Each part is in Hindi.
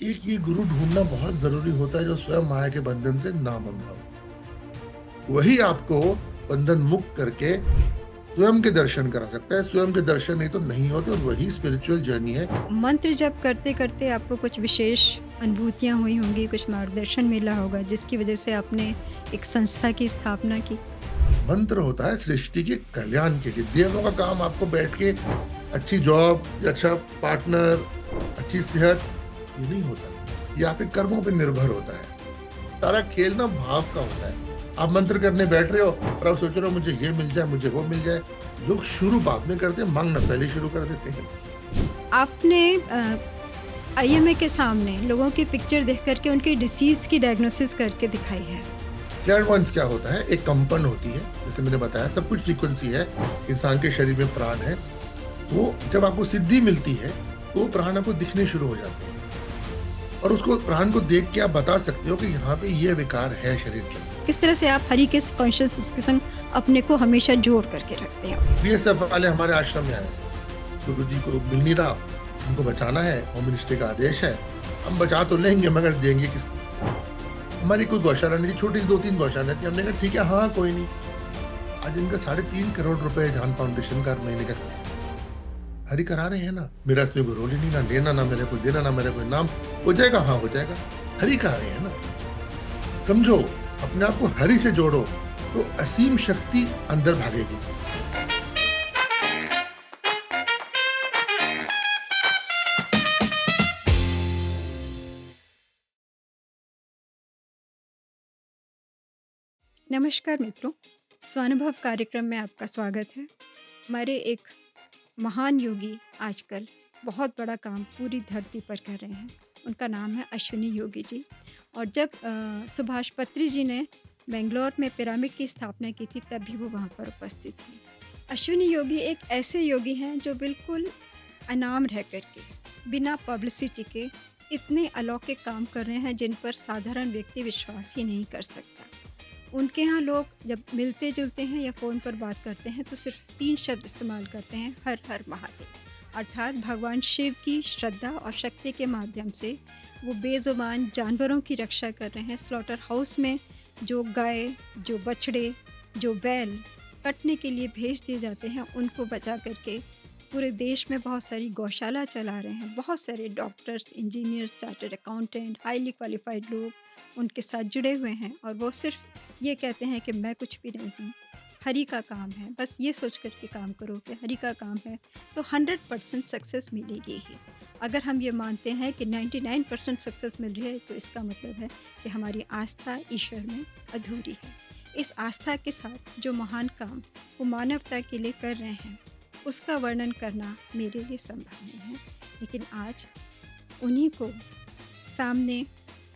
एक ये गुरु ढूँढना बहुत ज़रूरी होता है जो स्वयं माया के बंधन से ना बंधा हो। वही आपको बंधन मुक्त करके स्वयं के दर्शन करा सकता है। स्वयं के दर्शन नहीं तो नहीं होते और वही स्पिरिचुअल जर्नी है। मंत्र जप करते-करते आपको कुछ विशेष अनुभूतियाँ हुई होंगी, कुछ मार्गदर्शन मिला होगा जिसकी वज़ह से आपने एक संस्था की स्थापना की। मंत्र होता है सृष्टि के कल्याण के लिए। देवों का काम आपको बैठ के अच्छी जॉब, अच्छा पार्टनर, अच्छी सेहत, ये नहीं होता। ये आपके कर्मों पे निर्भर होता है। सारा खेल ना भाव का होता है। आप मंत्र करने बैठ रहे हो और आप सोच रहे हो मुझे ये मिल जाए, मुझे वो मिल जाए। लोग शुरू बाद में करते हैं, माँगना पहले शुरू कर देते हैं। आपने आईएमए के सामने लोगों की पिक्चर देख कर के उनकी डिसीज़ की डायग्नोसिस करके दिखाई है। क्लैरवॉयंस क्या होता है? एक कंपन होती है, जैसे मैंने बताया सब कुछ फ्रीक्वेंसी है, इंसान के शरीर में प्राण है। वो जब आपको सिद्धि मिलती है, तो वो प्राण आपको दिखने शुरू हो जाते हैं और उसको प्राण को देख के आप बता सकते हो कि यहाँ पे ये विकार है शरीर के अंदर। किस तरह से आप हरि के कॉन्शियसनेस के संग अपने को हमेशा जोड़ करके रखते हैं? बीएसएफ वाले हमारे आश्रम में आए, गुरुजी को मिल नहीं रहा, उनको बचाना है, होम मिनिस्ट्री का आदेश है। हम बचा तो लेंगे मगर देंगे किसको? हमारी कोई गौशाला नहीं थी, छोटी सी 2-3 गौशाला थी। हमने कहा ठीक है, हाँ, कोई नहीं। आज इनका 3.5 करोड़ रुपए ध्यान फाउंडेशन का महीने का हरि करा रहे हैं ना। मेरा इसमें कोई रोल ही नहीं, ना लेना, ना मेरे को देना, ना मेरा कोई नाम। हो जाएगा, हाँ हो जाएगा। हरि करा रहे हैं ना। समझो, अपने आप को हरि से जोड़ो, तो असीम शक्ति अंदर भागेगी। नमस्कार मित्रों, स्वानुभव कार्यक्रम में आपका स्वागत है। हमारे एक महान योगी आजकल बहुत बड़ा काम पूरी धरती पर कर रहे हैं। उनका नाम है अश्विनी योगी जी। और जब सुभाष पत्री जी ने बेंगलोर में पिरामिड की स्थापना की थी तब भी वो वहाँ पर उपस्थित थे। अश्विनी योगी एक ऐसे योगी हैं जो बिल्कुल अनाम रह करके बिना पब्लिसिटी के इतने अलौकिक काम कर रहे हैं जिन पर साधारण व्यक्ति विश्वास ही नहीं कर सकता। उनके यहाँ लोग जब मिलते-जुलते हैं या फ़ोन पर बात करते हैं तो सिर्फ 3 शब्द इस्तेमाल करते हैं, हर हर महादेव। अर्थात भगवान शिव की श्रद्धा और शक्ति के माध्यम से वो बेज़ुबान जानवरों की रक्षा कर रहे हैं। स्लॉटर हाउस में जो गाय, जो बछड़े, जो बैल कटने के लिए भेज दिए जाते हैं, उनको बचा कर के पूरे देश में बहुत सारी गौशाला चला रहे हैं। बहुत सारे doctors, engineers, chartered accountant, highly qualified लोग उनके साथ जुड़े हुए हैं और वो सिर्फ़ ये कहते हैं कि मैं कुछ भी नहीं हूँ, हरि का काम है। बस ये सोच कर के काम करो कि हरि का काम है तो 100% सक्सेस मिलेगी ही। अगर हम ये मानते हैं कि 99% सक्सेस मिल रही है तो इसका मतलब है कि हमारी आस्था ईश्वर में अधूरी है। इस आस्था के साथ जो महान काम वो मानवता के लिए कर रहे हैं, उसका वर्णन करना मेरे लिए संभव नहीं है। लेकिन आज उन्हीं को सामने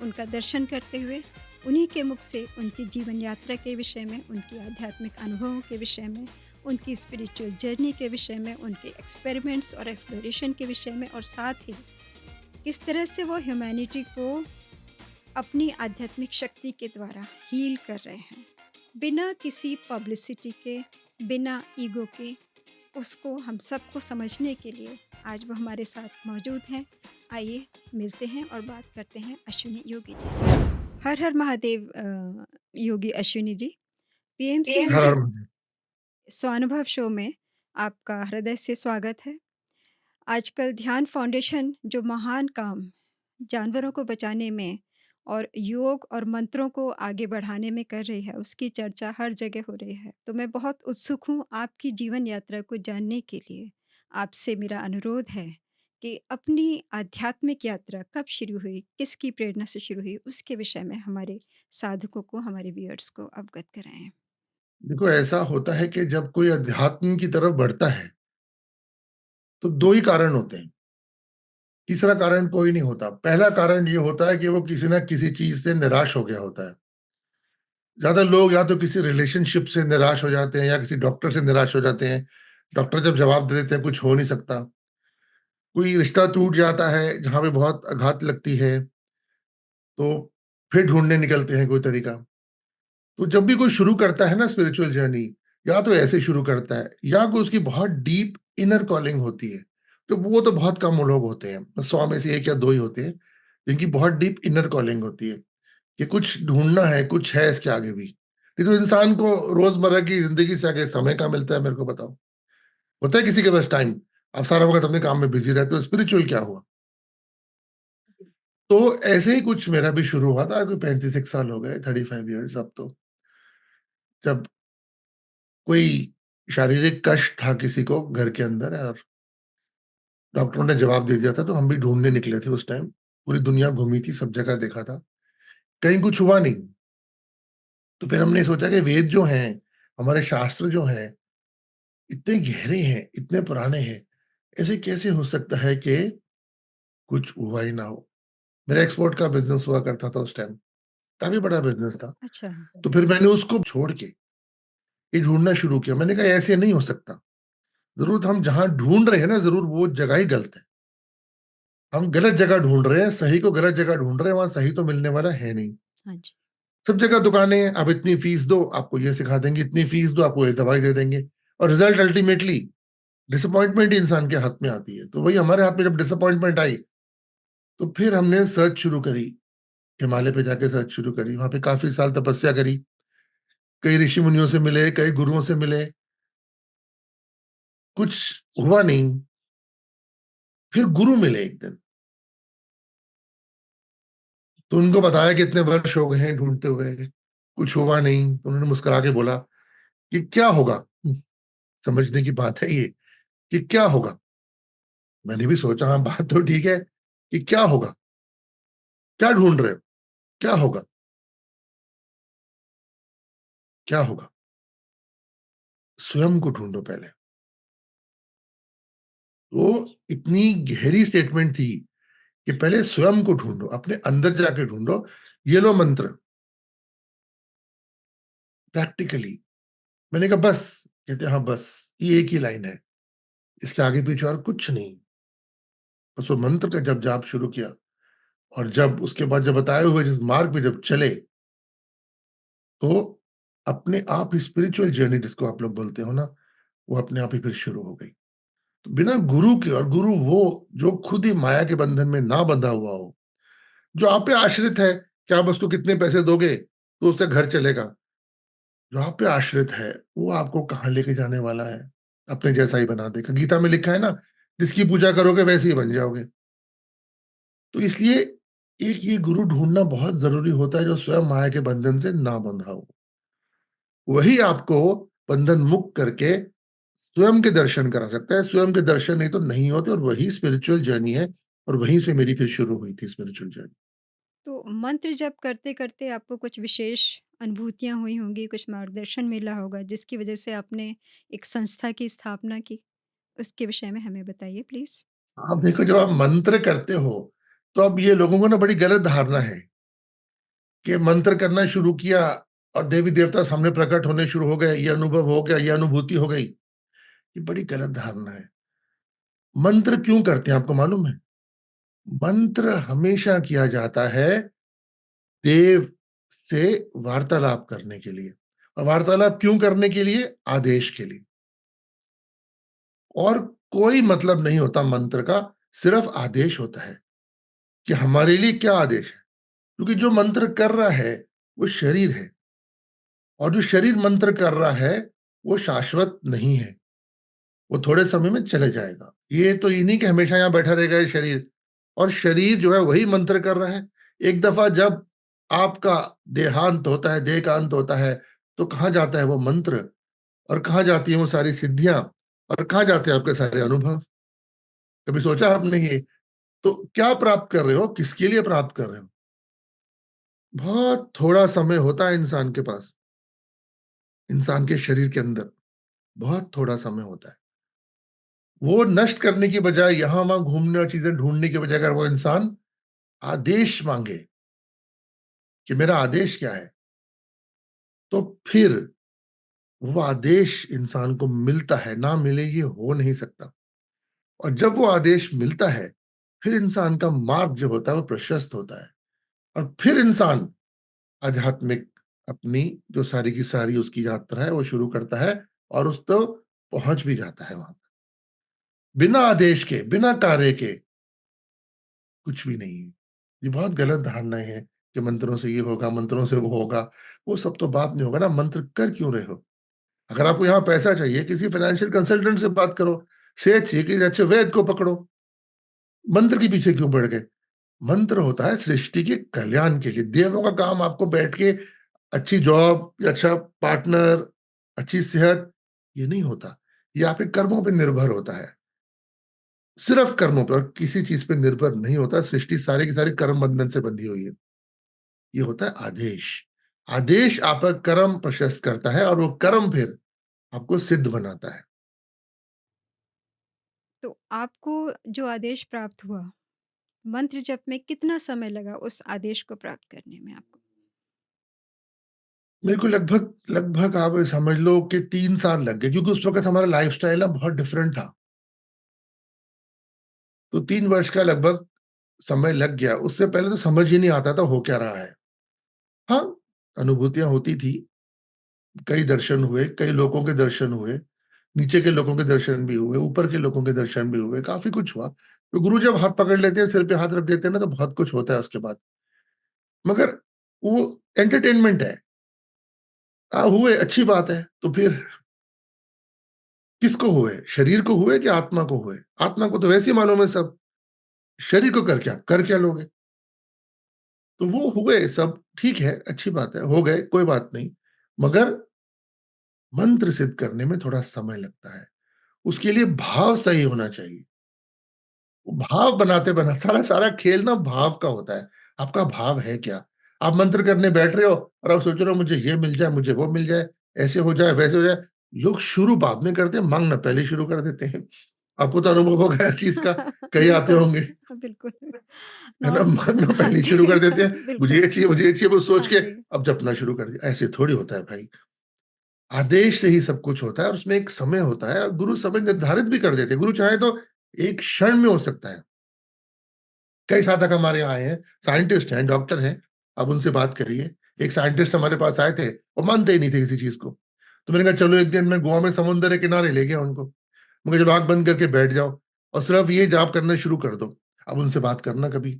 उनका दर्शन करते हुए, उन्हीं के मुख से उनकी जीवन यात्रा के विषय में, उनकी आध्यात्मिक अनुभवों के विषय में, उनकी स्पिरिचुअल जर्नी के विषय में, उनके एक्सपेरिमेंट्स और एक्सप्लोरेशन के विषय में और साथ ही किस तरह से वो ह्यूमैनिटी को अपनी आध्यात्मिक शक्ति के द्वारा हील कर रहे हैं। बिना किसी पब्लिसिटी के, बिना ईगो के, उसको हम सबको समझने के लिए आज वो हमारे साथ मौजूद हैं। आइए मिलते हैं और बात करते हैं अश्विनी योगी जी से। हर हर महादेव योगी अश्विनी जी। पीएमसी हर हर म्यूज़िक महादेव। स्वानुभव शो में आपका हृदय से स्वागत है। आजकल ध्यान फाउंडेशन जो महान काम जानवरों को बचाने में और योग और मंत्रों को आगे बढ़ाने में कर रही है, उसकी चर्चा हर जगह हो रही है। तो मैं बहुत उत्सुक हूँ आपकी जीवन यात्रा को जानने के लिए। आपसे मेरा अनुरोध है कि अपनी आध्यात्मिक यात्रा कब शुरू हुई, किसकी प्रेरणा से शुरू हुई, उसके विषय में हमारे साधकों को, हमारे व्यूअर्स को अवगत कराएँ। देखो ऐसा होता है कि जब कोई अध्यात्म की तरफ बढ़ता है, तो 2 ही कारण होते हैं। तीसरा कारण कोई नहीं होता। पहला कारण ये होता है कि वो किसी न किसी चीज़ से निराश हो गया होता है। ज़्यादा लोग या तो किसी रिलेशनशिप से निराश हो जाते हैं या किसी डॉक्टर से निराश हो जाते हैं। डॉक्टर जब जवाब दे देते हैं कुछ हो नहीं सकता। कोई रिश्ता टूट जाता है जहाँ पे बहुत आघात लगती है, तो फिर ढूँढने निकलते हैं कोई तरीका। तो जब भी कोई शुरू करता है ना स्पिरिचुअल जर्नी, या तो ऐसे शुरू करता है या कोई उसकी बहुत डीप इनर कॉलिंग होती है। तो वो तो बहुत कम लोग होते हैं, 100 में से 1 या 2 ही होते हैं। जिनकी बहुत डीप इनर कॉलिंग होती है कि कुछ ढूंढना है, कुछ है इसके आगे भी। नहीं तो इंसान को रोजमर्रा की जिंदगी से आगे समय कहाँ मिलता है, मेरे को बताओ। होता है किसी के पास टाइम? आप सारा वक्त अपने काम में बिजी रहते हो, स्पिरिचुअल क्या हुआ? तो ऐसे ही कुछ मेरा भी शुरू हुआ था, कोई 35 साल हो गए, 35 ईयर्स अब तो। जब कोई शारीरिक कष्ट था किसी को घर के अंदर, और डॉक्टरों ने जवाब दे दिया था, तो हम भी ढूंढने निकले थे उस टाइम। पूरी दुनिया घूमी थी, सब जगह देखा था, कहीं कुछ हुआ नहीं। तो फिर हमने सोचा कि वेद जो हैं, हमारे शास्त्र जो हैं, इतने गहरे हैं, इतने पुराने हैं, ऐसे कैसे हो सकता है कि कुछ हुआ ही ना हो? मेरा एक्सपोर्ट का बिजनेस हुआ करता था उस टाइम, काफी बड़ा बिजनेस था। अच्छा। तो फिर मैंने उसको छोड़ के ये ढूंढना शुरू किया। मैंने कहा ऐसे नहीं हो सकता, जरूर हम जहां ढूंढ रहे हैं ना, जरूर वो जगह ही गलत है। हम गलत जगह ढूंढ रहे हैं, सही को गलत जगह ढूंढ रहे हैं, वहां सही तो मिलने वाला है नहीं। हाँ जी। सब जगह दुकानें हैं, आप इतनी फीस दो आपको ये सिखा देंगे, इतनी फीस दो आपको ये दवाई दे देंगे, और रिजल्ट अल्टीमेटली डिसअपॉइंटमेंट ही इंसान के हाथ में आती है। तो वही हमारे हाथ में जब डिसअपॉइंटमेंट आई, तो फिर हमने सर्च शुरू करी, हिमालय पे जाके सर्च शुरू करी, वहां पे काफी साल तपस्या करी, कई ऋषि मुनियों से मिले, कई गुरुओं से मिले, कुछ हुआ नहीं। फिर गुरु मिले एक दिन, तो उनको बताया कि इतने वर्ष हो गए हैं ढूंढते हुए, कुछ हुआ नहीं। तो उन्होंने मुस्कुरा के बोला कि क्या होगा। समझने की बात है ये, कि क्या होगा। मैंने भी सोचा हाँ, बात तो ठीक है, कि क्या होगा, क्या ढूंढ रहे हो, क्या होगा, क्या होगा? स्वयं को ढूंढो पहले। वो इतनी गहरी स्टेटमेंट थी कि पहले स्वयं को ढूंढो, अपने अंदर जाके ढूंढो। ये लो मंत्र, प्रैक्टिकली। मैंने कहा बस? कहते हाँ बस, ये एक ही लाइन है, इसके आगे पीछे और कुछ नहीं। बस वो मंत्र का जब जाप शुरू किया, और जब उसके बाद जब बताए हुए जिस मार्ग पे जब चले, तो अपने आप ही स्पिरिचुअल जर्नी जिसको आप लोग बोलते हो ना, वो अपने आप ही फिर शुरू हो गई। तो बिना गुरु के, और गुरु वो जो खुद ही माया के बंधन में ना बंधा हुआ हो, जो आप पे आश्रित है कि आप उसको कितने पैसे दोगे तो उससे घर चलेगा, जो आप पे आश्रित है, वो आपको कहाँ लेके जाने वाला है? अपने जैसा ही बना देगा। गीता में लिखा है ना, जिसकी पूजा करोगे वैसे ही बन जाओगे। तो इसलिए एक ये गुरु ढूंढना बहुत जरूरी होता है, जो स्वयं माया के बंधन से ना बंधा हो। वही आपको बंधन मुक्त करके स्वयं के दर्शन करा सकता है। स्वयं के दर्शन नहीं तो नहीं होते, और वही स्पिरिचुअल जर्नी है। और वहीं से मेरी फिर शुरू हुई थी स्पिरिचुअल जर्नी। तो मंत्र जप करते-करते आपको कुछ विशेष अनुभूतियाँ हुई होंगी, कुछ मार्गदर्शन मिला होगा, जिसकी वजह से आपने एक संस्था की स्थापना की? उसके विषय में हमें बताइए प्लीज़। आप देखो, जब आप मंत्र करते हो, तो अब ये लोगों को ना बड़ी गलत धारणा है कि मंत्र करना शुरू किया और देवी देवता सामने प्रकट होने शुरू हो गए, ये अनुभव हो गया, ये अनुभूति हो गई। ये बड़ी गलत धारणा है। मंत्र क्यों करते हैं आपको मालूम है? मंत्र हमेशा किया जाता है देव से वार्तालाप करने के लिए। और वार्तालाप क्यों करने के लिए? आदेश के लिए। और कोई मतलब नहीं होता मंत्र का, सिर्फ आदेश होता है कि हमारे लिए क्या आदेश है। क्योंकि जो मंत्र कर रहा है वो शरीर है, और जो शरीर मंत्र कर रहा है वो शाश्वत नहीं है, वो थोड़े समय में चले जाएगा। ये तो ये नहीं कि हमेशा यहाँ बैठा रहेगा ये शरीर। और शरीर जो है वही मंत्र कर रहा है। एक दफा जब आपका देहांत होता है, देह का अंत होता है, तो कहाँ जाता है वो मंत्र, और कहाँ जाती है वो सारी सिद्धियां, और कहाँ जाते हैं आपके सारे अनुभव? कभी सोचा आपने ये? तो क्या प्राप्त कर रहे हो, किसके लिए प्राप्त कर रहे हो? बहुत थोड़ा समय होता है इंसान के पास, इंसान के शरीर के अंदर बहुत थोड़ा समय होता है। वो नष्ट करने की बजाय, यहां वहां घूमने और चीजें ढूंढने की बजाय, अगर वो इंसान आदेश मांगे कि मेरा आदेश क्या है, तो फिर वो आदेश इंसान को मिलता है। ना मिले ये हो नहीं सकता। और जब वो आदेश मिलता है, फिर इंसान का मार्ग जो होता है वो प्रशस्त होता है। और फिर इंसान आध्यात्मिक अपनी जो सारी की सारी उसकी यात्रा है वो शुरू करता है, और उस तो पहुंच भी जाता है वहां। बिना आदेश के, बिना कार्य के कुछ भी नहीं है। ये बहुत गलत धारणाएँ हैं कि मंत्रों से ये होगा, मंत्रों से वो होगा। वो सब तो बात नहीं होगा ना, मंत्र कर क्यों रहे हो? अगर आपको यहाँ पैसा चाहिए, किसी फाइनेंशियल कंसल्टेंट से बात करो। सेठ चाहिए, किसी अच्छे वैद्य को पकड़ो। मंत्र के पीछे क्यों पड़ गए? मंत्र होता है सृष्टि के कल्याण के लिए। देवों का काम आपको बैठ के अच्छी जॉब या अच्छा पार्टनर, अच्छी सेहत, ये नहीं होता। ये आपके कर्मों पे निर्भर होता है। सिर्फ कर्मों पर, किसी चीज पे निर्भर नहीं होता। सृष्टि सारी की सारी कर्म बंधन से बंधी हुई है। ये होता है आदेश। आदेश आपका कर्म प्रशस्त करता है और वो कर्म फिर आपको सिद्ध बनाता है। तो आपको जो आदेश प्राप्त हुआ, मंत्र जप में कितना समय लगा उस आदेश को प्राप्त करने में आपको? मेरे को लगभग लगभग आप समझ लो कि 3 साल लग गए, क्योंकि उस वक़्त हमारा लाइफ़स्टाइल ना बहुत डिफरेंट था। तो 3 वर्ष का लगभग समय लग गया। उससे पहले तो समझ ही नहीं आता था हो क्या रहा है। हाँ, अनुभूतियाँ होती थी, कई दर्शन हुए, कई लोगों के दर्शन हुए, नीचे के लोगों के दर्शन भी हुए, ऊपर के लोगों के दर्शन भी हुए, काफ़ी कुछ हुआ। तो गुरु जब हाथ पकड़ लेते हैं, सिर पे हाथ रख देते हैं ना, तो बहुत कुछ होता है उसके बाद। मगर वो एंटरटेनमेंट है। हुए अच्छी बात है, तो फिर किसको हुए? शरीर को हुए कि आत्मा को हुए? आत्मा को तो वैसे ही मालूम है सब, शरीर को कर क्या लोगे? तो वो हुए सब, ठीक है, अच्छी बात है, हो गए, कोई बात नहीं। मगर मंत्र सिद्ध करने में थोड़ा समय लगता है। उसके लिए भाव सही होना चाहिए। वो भाव बनाते सारा सारा खेल ना भाव का होता है। आपका भाव है क्या? आप मंत्र करने बैठ रहे हो और आप सोच रहे हो मुझे ये मिल जाए, मुझे वो मिल जाए, ऐसे हो जाए, वैसे हो जाए। लोग शुरू बाद में करते हैं, माँगना पहले ही शुरू कर देते हैं। आपको तो अनुभव होगा इस चीज़ का, कई आते बिल्कुल, होंगे, बिल्कुल। है ना? माँगना हाँ पहले ही जी, शुरू कर देते हैं, मुझे बिल्कुल। ये चाहिए, मुझे ये चाहिए, वो सोच हाँ के जी। अब जपना शुरू कर दिया। ऐसे थोड़ी होता है भाई। आदेश से ही सब कुछ होता है और उसमें एक समय होता है और गुरु समय निर्धारित भी कर देते हैं। गुरु चाहे तो एक क्षण में हो सकता है। कई साधक हमारे यहाँ आए हैं, साइंटिस्ट हैं, डॉक्टर हैं, आप उनसे बात करिए। एक साइंटिस्ट हमारे पास आए थे, वो मानते ही नहीं थे किसी चीज़ को। तो मैंने कहा चलो एक दिन मैं गोवा में समुद्र के किनारे ले गया उनको। मैं कहा चलो आँख बंद करके बैठ जाओ और सिर्फ ये जाप करना शुरू कर दो। अब उनसे बात करना कभी।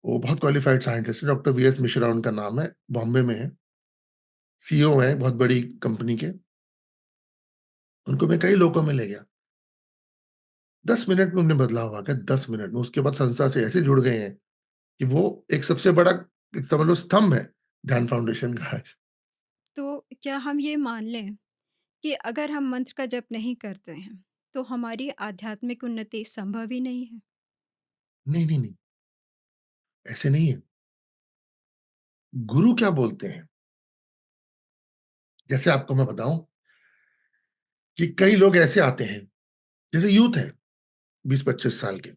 वो बहुत क्वालिफाइड साइंटिस्ट है, डॉक्टर वीएस मिश्रा उनका नाम है, बॉम्बे में है, सीईओ हैं बहुत बड़ी कंपनी के। उनको मैं कई लोगों में ले गया। 10 मिनट में उन्हें बदलाव आ गया, 10 मिनट में। उसके बाद संस्था से ऐसे जुड़ गए हैं कि वो एक सबसे बड़ा, समझ लो, स्तंभ है ध्यान फाउंडेशन का आज। तो क्या हम ये मान लें कि अगर हम मंत्र का जप नहीं करते हैं, तो हमारी आध्यात्मिक उन्नति संभव ही नहीं है? नहीं, नहीं, नहीं, ऐसे नहीं है। गुरु क्या बोलते हैं? जैसे आपको मैं बताऊँ कि कई लोग ऐसे आते हैं, जैसे यूथ है 20-25 साल के,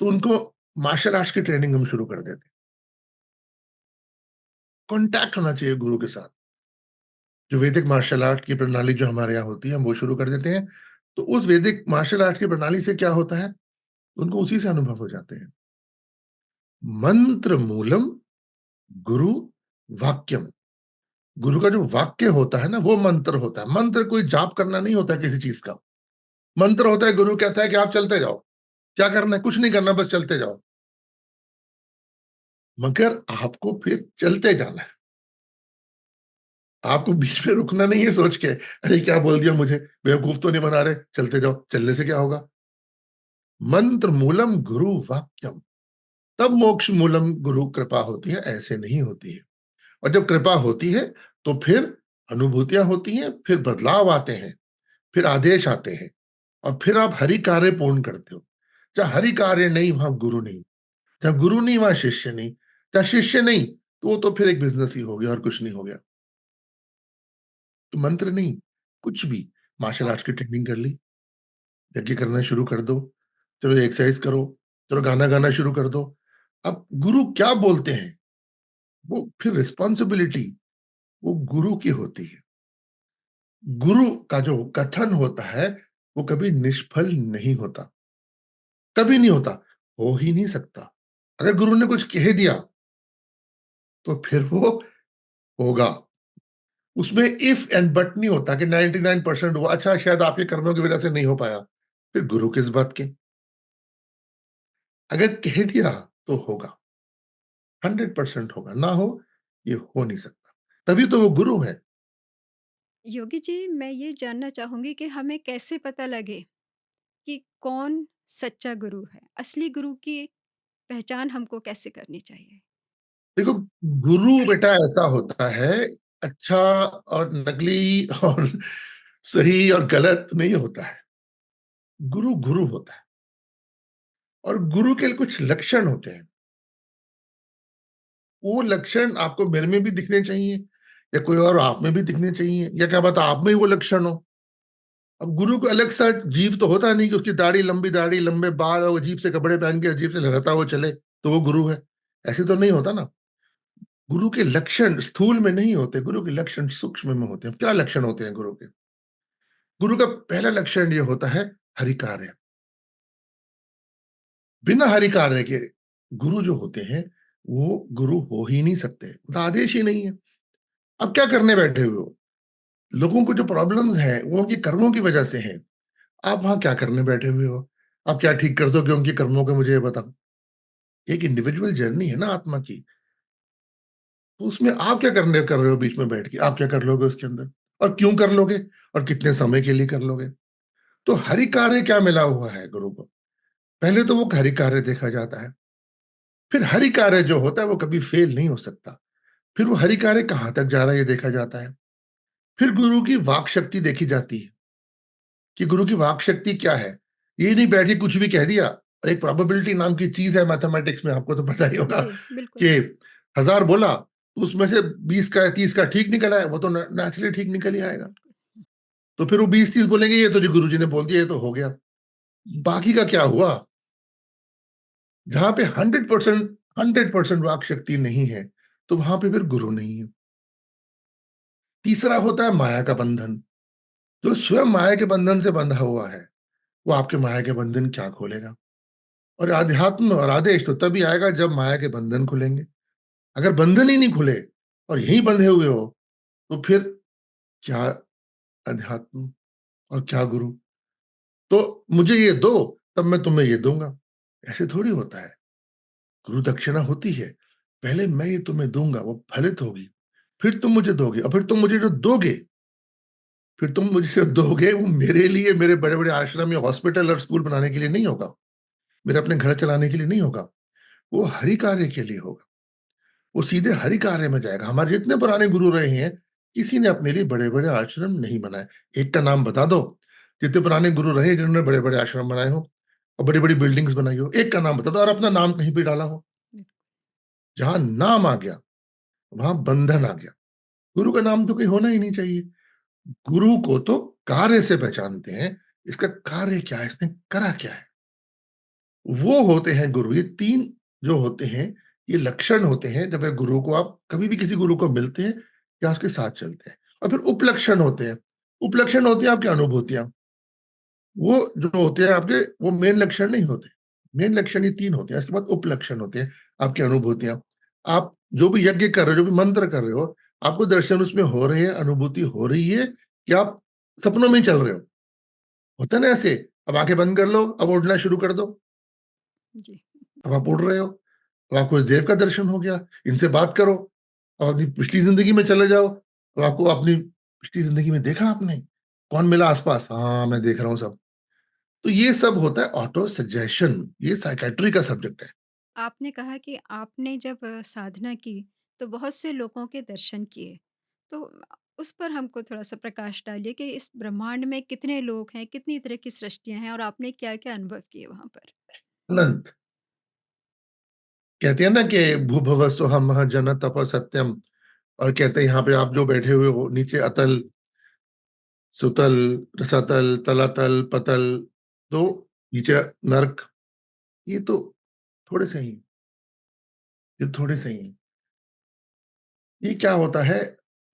तो उनको मार्शल आर्ट्स की ट्रेनिंग हम शुरू कर देते हैं। कॉन्टैक्ट होना चाहिए गुरु के साथ। जो वैदिक मार्शल आर्ट की प्रणाली जो हमारे यहाँ होती है, हम वो शुरू कर देते हैं। तो उस वैदिक मार्शल आर्ट की प्रणाली से क्या होता है? उनको उसी से अनुभव हो जाते हैं। मंत्र मूलम गुरु वाक्यम। गुरु का जो वाक्य होता है ना, वो मंत्र होता है। मंत्र कोई जाप करना नहीं होता है किसी चीज का। मंत्र होता है, गुरु कहता है कि आप चलते जाओ। क्या करना है? कुछ नहीं करना, बस चलते जाओ। मगर आपको फिर चलते जाना है। आपको बीच में रुकना नहीं है सोच के, अरे क्या बोल दिया मुझे, बेवकूफ तो नहीं बना रहे, चलते जाओ। चलने से क्या होगा? मंत्र मूलम गुरु वाक्यम। तब मोक्ष मूलम गुरु कृपा होती है, ऐसे नहीं होती है। और जब कृपा होती है, तो फिर अनुभूतियां होती हैं, फिर बदलाव आते हैं, फिर आदेश आते हैं और फिर आप हरि कार्य पूर्ण करते हो। जहाँ हरि कार्य नहीं, वहां गुरु नहीं। जहाँ गुरु नहीं, वहां शिष्य नहीं। जहाँ शिष्य नहीं, तो वो तो फिर एक बिजनेस ही हो गया और कुछ नहीं हो गया। तो मंत्र नहीं, कुछ भी। मार्शल आर्ट्स की ट्रेनिंग कर ली, यज्ञ करना शुरू कर दो, चलो एक्सरसाइज करो, चलो गाना गाना शुरू कर दो। अब गुरु क्या बोलते हैं, वो फिर रिस्पॉन्सिबिलिटी वो गुरु की होती है। गुरु का जो कथन होता है, वो कभी निष्फल नहीं होता, कभी नहीं होता, हो ही नहीं सकता। अगर गुरु ने कुछ कह दिया, तो फिर वो होगा। उसमें इफ एंड बट नहीं होता कि 99% हुआ, अच्छा शायद आपके कर्मों की वजह से नहीं हो पाया, फिर गुरु किस बात के? अगर कह दिया तो होगा, 100% होगा, ना हो ये हो नहीं सकता। तभी तो वो गुरु है। योगी जी, मैं ये जानना चाहूँगी कि हमें कैसे पता लगे कि कौन सच्चा गुरु है? असली गुरु की पहचान हमको कैसे करनी चाहिए? देखो, गुरु बेटा ऐसा होता है, अच्छा और नकली और सही और गलत नहीं होता है। गुरु गुरु होता है, और गुरु के कुछ लक्षण होते हैं। वो लक्षण आपको मेरे में भी दिखने चाहिए, या कोई और आप में भी दिखने चाहिए, या क्या पता आप में ही वो लक्षण हो। अब गुरु को अलग सा जीव तो होता नहीं कि उसकी दाढ़ी, लंबी दाढ़ी, लंबे बाल और अजीब से कपड़े पहन के अजीब से लहराता हुआ चले तो वो गुरु है। ऐसे तो नहीं होता ना। गुरु के लक्षण स्थूल में नहीं होते, गुरु के लक्षण सूक्ष्म में होते हैं। क्या लक्षण होते हैं गुरु के? गुरु का पहला लक्षण ये होता है हरि कार्य। बिना हरि कार्य के गुरु जो होते हैं वो गुरु हो ही नहीं सकते, उनका आदेश ही नहीं है। अब क्या करने बैठे हुए हो? लोगों को जो प्रॉब्लम्स हैं वो उनके कर्मों की वजह से हैं। आप वहां क्या करने बैठे हुए हो? आप क्या ठीक कर दोगे उनके कर्मों के, मुझे ये बताओ। एक इंडिविजुअल जर्नी है ना आत्मा की, तो उसमें आप क्या करने कर रहे हो बीच में बैठ के? आप क्या कर लोगे उसके अंदर, और क्यों कर लोगे, और कितने समय के लिए कर लोगे? तो हरि कार्य क्या मिला हुआ है गुरु को? पहले तो वो हरि कार्य देखा जाता है। फिर हरि कार्य जो होता है वो कभी फेल नहीं हो सकता। फिर वो हरि कार्य कहाँ तक जा रहा है ये देखा जाता है। फिर गुरु की वाक शक्ति देखी जाती है कि गुरु की वाक शक्ति क्या है। ये नहीं बैठ के कुछ भी कह दिया। और एक प्रोबेबिलिटी नाम की चीज है मैथमेटिक्स में, आपको तो पता ही होगा जी, बिल्कुल। कि 1000 बोला तो उसमें से 20 का या 30 का ठीक निकल आए, वो तो नेचुरली ठीक निकल ही आएगा। तो फिर वो 20-30 बोलेंगे ये तो जी गुरु जी ने बोल दिया, ये तो हो गया। बाकी का क्या हुआ? जहां पे 100% वाक शक्ति नहीं है, तो वहां पे फिर गुरु नहीं है। तीसरा होता है माया का बंधन। जो स्वयं माया के बंधन से बंधा हुआ है, वो आपके माया के बंधन क्या खोलेगा? और आध्यात्म और आदेश तो तभी आएगा जब माया के बंधन खुलेंगे। अगर बंधन ही नहीं खुले और यहीं बंधे हुए हो, तो फिर क्या अध्यात्म और क्या गुरु? तो मुझे ये दो, तब मैं तुम्हें ये दूंगा। ऐसे थोड़ी होता है। गुरु दक्षिणा होती है। पहले मैं ये तुम्हें दूंगा, वो फलित होगी। फिर तुम मुझे दोगे, और फिर तुम मुझे जो दोगे, फिर तुम मुझे जो दोगे वो मेरे लिए, मेरे बड़े बड़े आश्रम या हॉस्पिटल और स्कूल बनाने के लिए नहीं होगा, मेरे अपने घर चलाने के लिए नहीं होगा। वो हरि कार्य के लिए होगा। वो सीधे हरि कार्य में जाएगा। हमारे जितने पुराने गुरु रहे हैं, किसी ने अपने लिए बड़े बड़े आश्रम नहीं बनाए। एक का नाम बता दो, जितने पुराने गुरु रहे जिन्होंने बड़े बड़े आश्रम बनाए हो और बड़ी बड़ी बिल्डिंग्स बनाई हो, एक का नाम बता दो, और अपना नाम कहीं पे डाला हो। जहां नाम आ गया वहां बंधन आ गया। गुरु का नाम तो कहीं होना ही नहीं चाहिए। गुरु को तो कार्य से पहचानते हैं। इसका कार्य क्या है, इसने करा क्या है, वो होते हैं गुरु। ये तीन जो होते हैं, ये लक्षण होते हैं जब एक गुरु को, आप कभी भी किसी गुरु को मिलते हैं या उसके साथ चलते हैं। और फिर उपलक्षण होते हैं। उपलक्षण होती है आपकी अनुभूतियां। वो जो होते हैं आपके, वो मेन लक्षण नहीं होते। मेन लक्षण ये तीन होते हैं, इसके बाद उपलक्षण होते हैं आपकी अनुभूतियां। आप जो भी यज्ञ कर रहे हो, जो भी मंत्र कर रहे हो, आपको दर्शन उसमें हो रहे हैं, अनुभूति हो रही है, कि आप सपनों में ही चल रहे हो। होता है ना ऐसे। अब आंखें बंद कर लो, अब उड़ना शुरू कर दो। जी। अब आप उड़ रहे हो, अब आपको इस देव का दर्शन हो गया। इनसे बात करो, अब अपनी पिछली जिंदगी में चले जाओ, अब आपको अपनी पिछली जिंदगी में देखा आपने, कौन मिला आसपास, हाँ मैं देख रहा हूँ सब। तो ये सब होता है ऑटो सजेशन। ये साइकेट्री का सब्जेक्ट है। आपने कहा कि आपने जब साधना की, तो बहुत से लोगों के दर्शन किए। तो उस पर हमको थोड़ा-सा प्रकाश डालिए कि इस ब्रह्मांड में कितने लोग हैं, कितनी तरह की सृष्टियाँ हैं और आपने क्या-क्या अनुभव किए वहाँ पर? अनंत। कहते हैं ना कि भूभुवः स्वहं जन तप सत्यम। और कहते हैं यहाँ पे आप जो बैठे हुए हो, नीचे अतल, सुतल, रसातल, तलातल, पतल, तो नीचे नर्क, ये तो थोड़े से ही, ये थोड़े से ही। ये क्या होता है?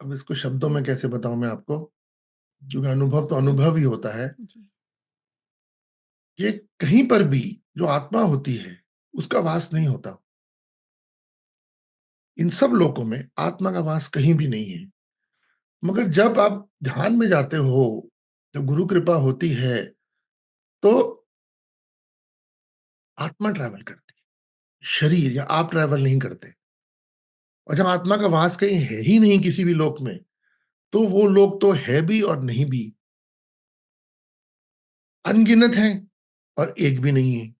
अब इसको शब्दों में कैसे बताऊं मैं आपको, क्योंकि अनुभव तो अनुभव ही होता है। जी। ये कहीं पर भी जो आत्मा होती है उसका वास नहीं होता। इन सब लोकों में आत्मा का वास कहीं भी नहीं है। मगर जब आप ध्यान में जाते हो, जब गुरु कृपा होती है, तो आत्मा ट्रैवल करती है, शरीर या आप ट्रैवल नहीं करते। और जब आत्मा का वास कहीं है ही नहीं किसी भी लोक में, तो वो लोग तो है भी और नहीं भी, अनगिनत हैं और एक भी नहीं है।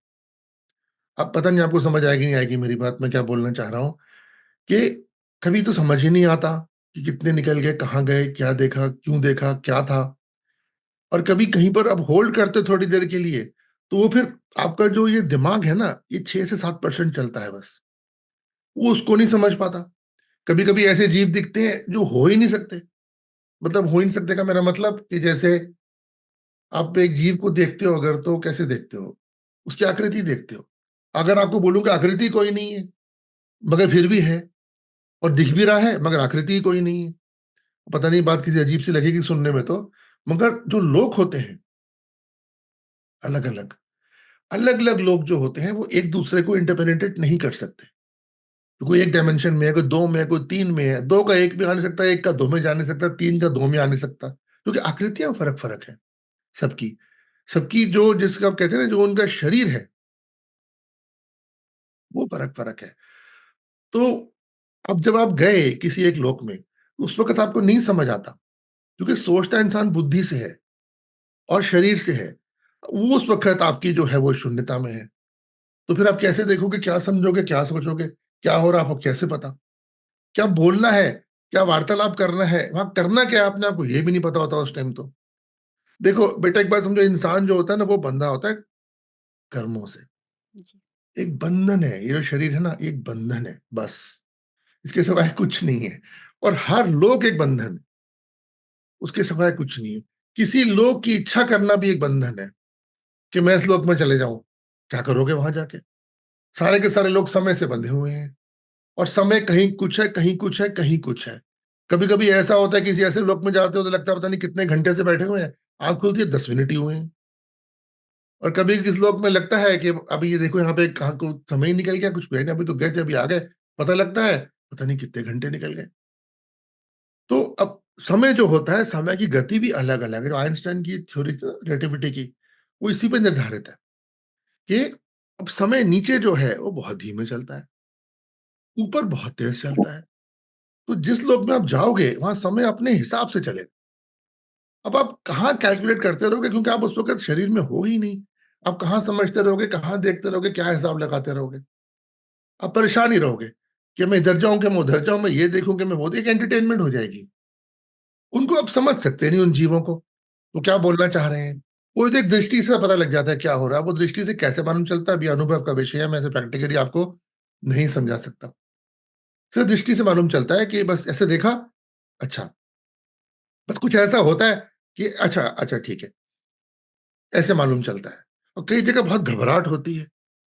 अब पता नहीं आपको समझ आएगी नहीं आएगी मेरी बात, मैं क्या बोलना चाह रहा हूँ कि कभी तो समझ ही नहीं आता कि कितने निकल गए, कहाँ गए, क्या देखा, क्यों देखा, क्या था। और कभी कहीं पर अब होल्ड करते थोड़ी देर के लिए, तो वो फिर आपका जो ये दिमाग है ना, ये 6 से 7% चलता है बस। वो उसको नहीं समझ पाता। कभी-कभी ऐसे जीव दिखते हैं जो हो ही नहीं सकते। मतलब हो ही नहीं सकते का मेरा मतलब कि जैसे आप एक जीव को देखते हो अगर, तो कैसे देखते हो? उसकी आकृति देखते हो। अगर आपको बोलूँ कि आकृति कोई नहीं है, मगर फिर भी है और दिख भी रहा है मगर आकृति ही कोई नहीं है। पता नहीं बात किसी अजीब सी लगेगी सुनने में तो, मगर जो लोग होते हैं अलग-अलग, अलग-अलग लोग जो होते हैं वो एक दूसरे को इंटरपेनिट्रेट नहीं कर सकते। तो कोई 1 डायमेंशन में है, कोई 2 में है, कोई 3 में है, 2 का 1 में आ नहीं सकता, 1 का 2 में जा नहीं सकता, 3 का 2 में आ नहीं सकता, क्योंकि आकृतियाँ फ़र्क-फ़र्क है सबकी। सबकी जो जिसको आप कहते हैं ना जो उनका शरीर है, वो फ़र्क-फ़र्क है। तो अब जब आप गए किसी एक लोक में, उस वक़्त आपको नहीं समझ आता, क्योंकि सोचता इंसान बुद्धि से है और शरीर से है। वो उस वक़्त आपकी जो है वो शून्यता में है। तो फिर आप कैसे देखोगे, क्या समझोगे, क्या सोचोगे, क्या हो रहा है आपको कैसे पता? क्या बोलना है, क्या वार्तालाप करना है, वहाँ करना क्या है अपने आप को ये भी नहीं पता होता उस टाइम तो। देखो बेटा एक बात समझो, इंसान जो होता है ना वो बंधा होता है कर्मों से। जी। एक बंधन है, ये जो शरीर है ना एक बंधन है बस, इसके सिवाय कुछ नहीं है। और हर लोक एक बंधन है, उसके सिवाय कुछ नहीं है। किसी लोक की इच्छा करना भी एक बंधन है, कि मैं इस लोक में चले जाऊँ। क्या करोगे वहाँ जाके? सारे के सारे लोग समय से बंधे हुए हैं और समय कहीं कुछ है, कहीं कुछ है, कहीं कुछ है। कभी-कभी ऐसा होता है किसी ऐसे लोक में जाते हो तो लगता है पता नहीं कितने घंटे से बैठे हुए हैं, आँख खुलती है 10 मिनट ही हुए हैं। और कभी किसी लोक में लगता है कि अभी ये देखो यहाँ पे कहाँ को समय ही निकल गया, कुछ हुआ ही नहीं, अभी तो गए थे, अभी आ गए। पता लगता है, पता नहीं कितने घंटे निकल गए। तो अब समय जो होता है, समय की गति भी अलग-अलग है। जो आइंस्टाइन की थ्योरी थी रिलेटिविटी की, वो इसी पे निर्धारित है कि अब समय नीचे जो है वो बहुत धीमे चलता है, ऊपर बहुत तेज चलता है। तो जिस लोक में आप जाओगे, वहाँ समय अपने हिसाब से चलेगा। अब आप कहाँ कैलकुलेट करते रहोगे, क्योंकि आप उस वक़्त शरीर में हो ही नहीं। आप कहाँ समझते रहोगे, कहाँ देखते रहोगे, क्या हिसाब लगाते रहोगे? आप परेशान ही रहोगे कि मैं इधर जाऊँ, कि मैं उधर जाऊँ, मैं ये देखूँ, कि मैं वो एक एंटरटेनमेंट हो जाएगी। उनको आप समझ सकते नहीं उन जीवों को, वो क्या बोलना चाह रहे हैं। वो एक दृष्टि से पता लग जाता है क्या हो रहा है, वो दृष्टि से कैसे मालूम चलता है, अभी अनुभव का विषय है, मैं इसे प्रैक्टिकली आपको नहीं समझा सकता। सिर्फ दृष्टि से मालूम चलता है कि बस ऐसे देखा, अच्छा, बस कुछ ऐसा होता है कि अच्छा, अच्छा ठीक है, ऐसे मालूम चलता है। और कई जगह बहुत घबराहट होती है।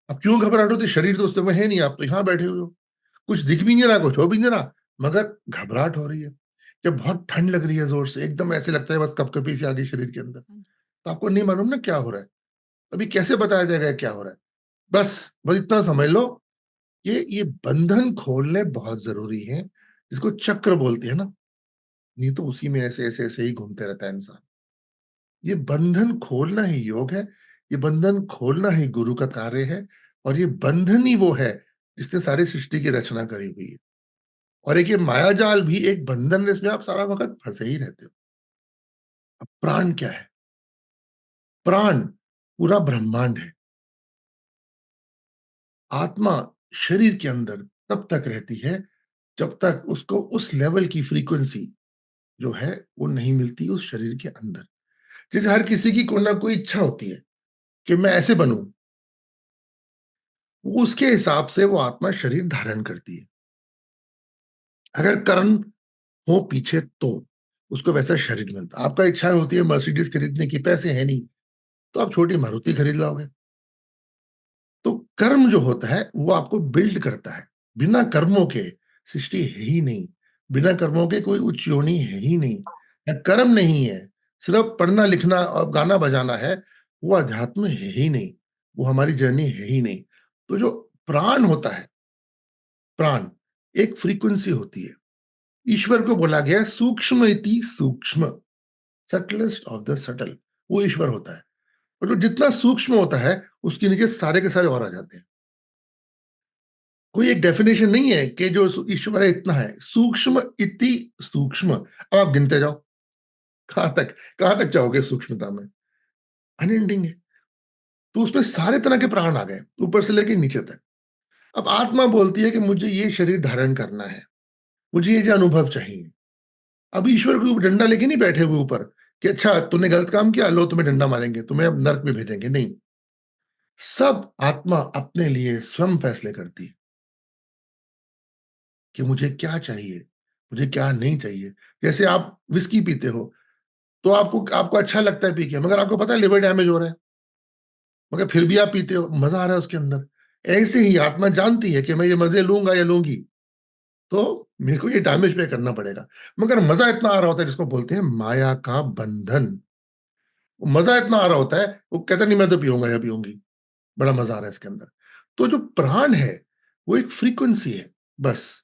अब क्यों घबराहट होती है? शरीर तो उस समय है नहीं, आप तो यहाँ बैठे हुए हो। कुछ दिख भी नहीं रहा, कुछ हो भी नहीं रहा, मगर घबराहट हो रही है। जब बहुत ठंड लग रही है ज़ोर से, एकदम ऐसे लगता है बस कँपकपी सी आ गई शरीर के अंदर। हाँ जी। तो आपको नहीं मालूम ना क्या हो रहा है। अभी कैसे बताया जाएगा क्या हो रहा है? बस इतना समझ लो, ये बंधन खोलने बहुत ज़रूरी है। इसको चक्र बोलते हैं ना, नहीं तो उसी में ऐसे ही घूमते रहता है इंसान। ये बंधन खोलना ही योग है, ये बंधन खोलना ही गुरु का कार्य है और ये बंधन ही वो है, जिसने सारी सृष्टि की रचना करी हुई है। और एक ये मायाजाल भी एक बंधन है, इसमें आप सारा वक़्त फँसे ही रहते हो। अब प्राण क्या है? प्राण पूरा ब्रह्मांड है। आत्मा शरीर के अंदर तब तक रहती है, जब तक उसको उस लेवल की फ्रीक्वेंसी जो है, वो नहीं मिलती उस शरीर के अंदर। जैसे हर किसी की कोई ना कोई इच्छा होती है कि मैं ऐसे बनूँ, उसके हिसाब से वो आत्मा शरीर धारण करती है। अगर कर्म हो पीछे तो उसको वैसा शरीर मिलता है। आपका इच्छा होती है मर्सिडीज़ खरीदने की, पैसे हैं नहीं, तो आप छोटी मारुति खरीद लाओगे। तो कर्म जो होता है वो आपको बिल्ड करता है। बिना कर्मों के सृष्टि है ही नहीं, बिना कर्मों के कोई उच्च योनि है ही नहीं। कर्म नहीं है, सिर्फ पढ़ना लिखना और गाना बजाना है, वो अध्यात्म है ही नहीं, वो हमारी जर्नी है ही नहीं। तो जो प्राण होता है, प्राण एक फ्रीक्वेंसी होती है। ईश्वर को बोला गया है सूक्ष्म इति सूक्ष्म, सटलेस्ट ऑफ द सटल, वो ईश्वर होता है। और जो जितना सूक्ष्म होता है, उसके नीचे सारे के सारे और आ जाते हैं। कोई एक डेफिनेशन नहीं है कि जो ईश्वर है इतना है। सूक्ष्म इति सूक्ष्म। अब आप गिनते जाओ, कहाँ तक जाओगे सूक्ष्मता में? अनएंडिंग है। तो उसमें सारे तरह के प्राण आ गए, ऊपर से लेके नीचे तक। अब आत्मा बोलती है कि मुझे ये शरीर धारण करना है, मुझे ये जो अनुभव चाहिए। अब ईश्वर के ऊपर डंडा लेके नहीं बैठे हुए ऊपर कि अच्छा तूने गलत काम किया, लो तुम्हें डंडा मारेंगे, तुम्हें अब नरक में भेजेंगे। नहीं, सब आत्मा अपने लिए स्वयं फैसले करती है कि मुझे क्या चाहिए, मुझे क्या नहीं चाहिए। जैसे आप विस्की पीते हो, तो आपको आपको अच्छा लगता है पी के, मगर आपको पता है लिवर डैमेज हो रहा है, मगर फिर भी आप पीते हो, मजा आ रहा है उसके अंदर। ऐसे ही आत्मा जानती है कि मैं ये मजे लूंगा या लूंगी, तो मेरे को ये डैमेज पे करना पड़ेगा। मगर मजा इतना आ रहा होता है, जिसको बोलते हैं माया का बंधन। मजा इतना आ रहा होता है, वो कहता नहीं मैं तो पीऊंगा या पीऊंगी, बड़ा मजा आ रहा है इसके अंदर। तो जो प्राण है, वो एक फ्रीक्वेंसी है बस।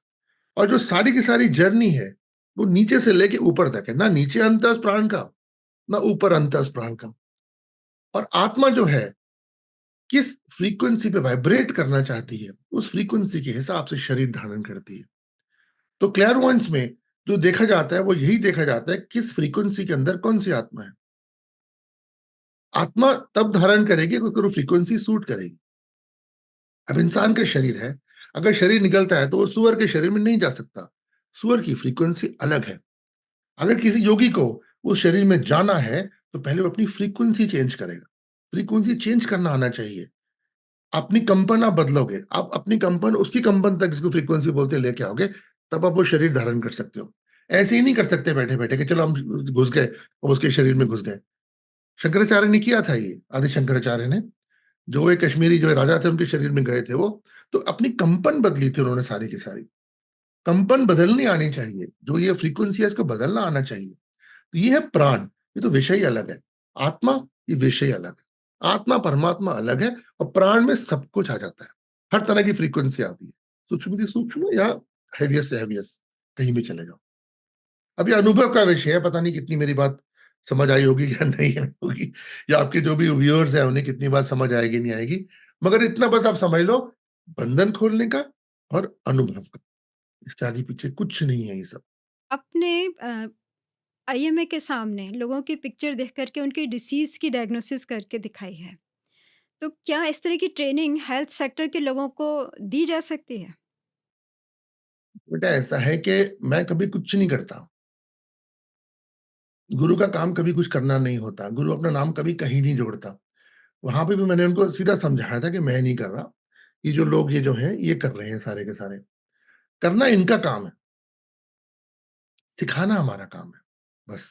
और जो सारी की सारी जर्नी है, वो नीचे से लेके ऊपर तक है। ना नीचे अंत है उस प्राण का, ना ऊपर अंत है उस प्राण का। और आत्मा जो है, किस फ्रीक्वेंसी पे वाइब्रेट करना चाहती है, उस फ्रीक्वेंसी के हिसाब से शरीर धारण करती है। तो क्लैरवॉयंस में जो देखा जाता है, वो यही देखा जाता है किस फ्रीक्वेंसी के अंदर कौन सी आत्मा है। आत्मा तब धारण करेगी अगर वो फ्रीक्वेंसी सूट करेगी। अब इंसान का शरीर है, अगर शरीर निकलता है तो वो सुअर के शरीर में नहीं जा सकता। सुअर की फ्रीक्वेंसी अलग है। अगर किसी योगी को उस शरीर में जाना है, तो पहले वो अपनी फ्रीक्वेंसी चेंज करेगा। फ्रीक्वेंसी चेंज करना आना चाहिए। अपनी कंपन आप बदलोगे, आप अपनी कंपन उसकी कंपन तक, जिसको फ्रीक्वेंसी बोलते हैं, लेके आओगे, तब आप वो शरीर धारण कर सकते हो। ऐसे ही नहीं कर सकते बैठे बैठे कि चलो हम घुस गए और उसके शरीर में घुस गए। शंकराचार्य ने किया था ये, आदि शंकराचार्य ने। जो एक कश्मीरी जो राजा थे, उनके शरीर में गए थे वो, तो अपनी कंपन बदली थी उन्होंने सारी की सारी। कंपन बदलनी आनी चाहिए, जो ये फ्रीक्वेंसी है इसको बदलना आना चाहिए। तो ये है प्राण, ये तो विषय ही अलग है। आत्मा, ये विषय अलग है। आत्मा परमात्मा अलग है, और प्राण में सब कुछ आ जाता है। हर तरह की फ्रीक्वेंसी आती है, सूक्ष्म से सूक्ष्म या हैवीएस्ट से हैवीएस्ट, कहीं भी चले जाओ। अब ये अनुभव का विषय है, पता नहीं कितनी मेरी बात समझ आई होगी या नहीं आई होगी, या आपके जो भी व्यूअर्स हैं उन्हें कितनी बात समझ आएगी नहीं आएगी। मगर इतना बस आप समझ लो, बंधन खोलने का और अनुभव का, इसके आगे पीछे कुछ नहीं है ये सब। अपने आईएमए के सामने लोगों की पिक्चर देख कर के उनकी डिसीज़ की डायग्नोसिस करके दिखाई है। तो क्या इस तरह की ट्रेनिंग हेल्थ सेक्टर के लोगों को दी जा सकती है? बेटा ऐसा है कि मैं कभी कुछ नहीं करता। गुरु का काम कभी कुछ करना नहीं होता। गुरु अपना नाम कभी कहीं नहीं जोड़ता। वहाँ पे भी मैंने उनको सीधा समझाया था कि मैं नहीं कर रहा। ये जो लोग ये जो हैं, ये कर रहे हैं सारे के सारे। करना इनका काम है, सिखाना हमारा काम है, बस।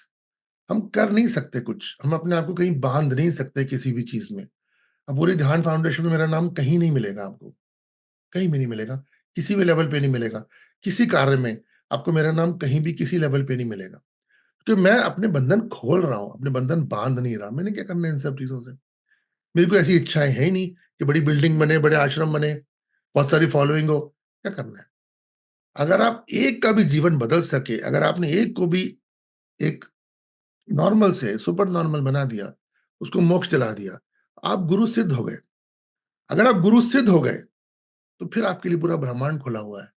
हम कर नहीं सकते कुछ, हम अपने आप को कहीं बाँध नहीं सकते किसी भी चीज़ में। अब पूरे ध्यान फाउंडेशन में मेरा नाम कहीं नहीं मिलेगा आपको, कहीं भी नहीं मिलेगा, किसी भी लेवल पे नहीं मिलेगा। किसी कार्य में आपको मेरा नाम कहीं भी किसी लेवल पे नहीं मिलेगा। तो मैं अपने बंधन खोल रहा हूँ, अपने बंधन बाँध नहीं रहा। मैंने क्या करना है इन सब चीज़ों से? मेरी कोई ऐसी इच्छाएँ है ही नहीं कि बड़ी बिल्डिंग बने, बड़े आश्रम बने, बहुत सारी फॉलोइंग हो। क्या करना है? अगर आप एक का भी जीवन बदल सके, अगर आपने एक को भी एक नॉर्मल से सुपर नॉर्मल बना दिया, उसको मोक्ष दिला दिया, आप गुरु सिद्ध हो गए। अगर आप गुरु सिद्ध हो गए, तो फिर आपके लिए पूरा ब्रह्मांड खुला हुआ है।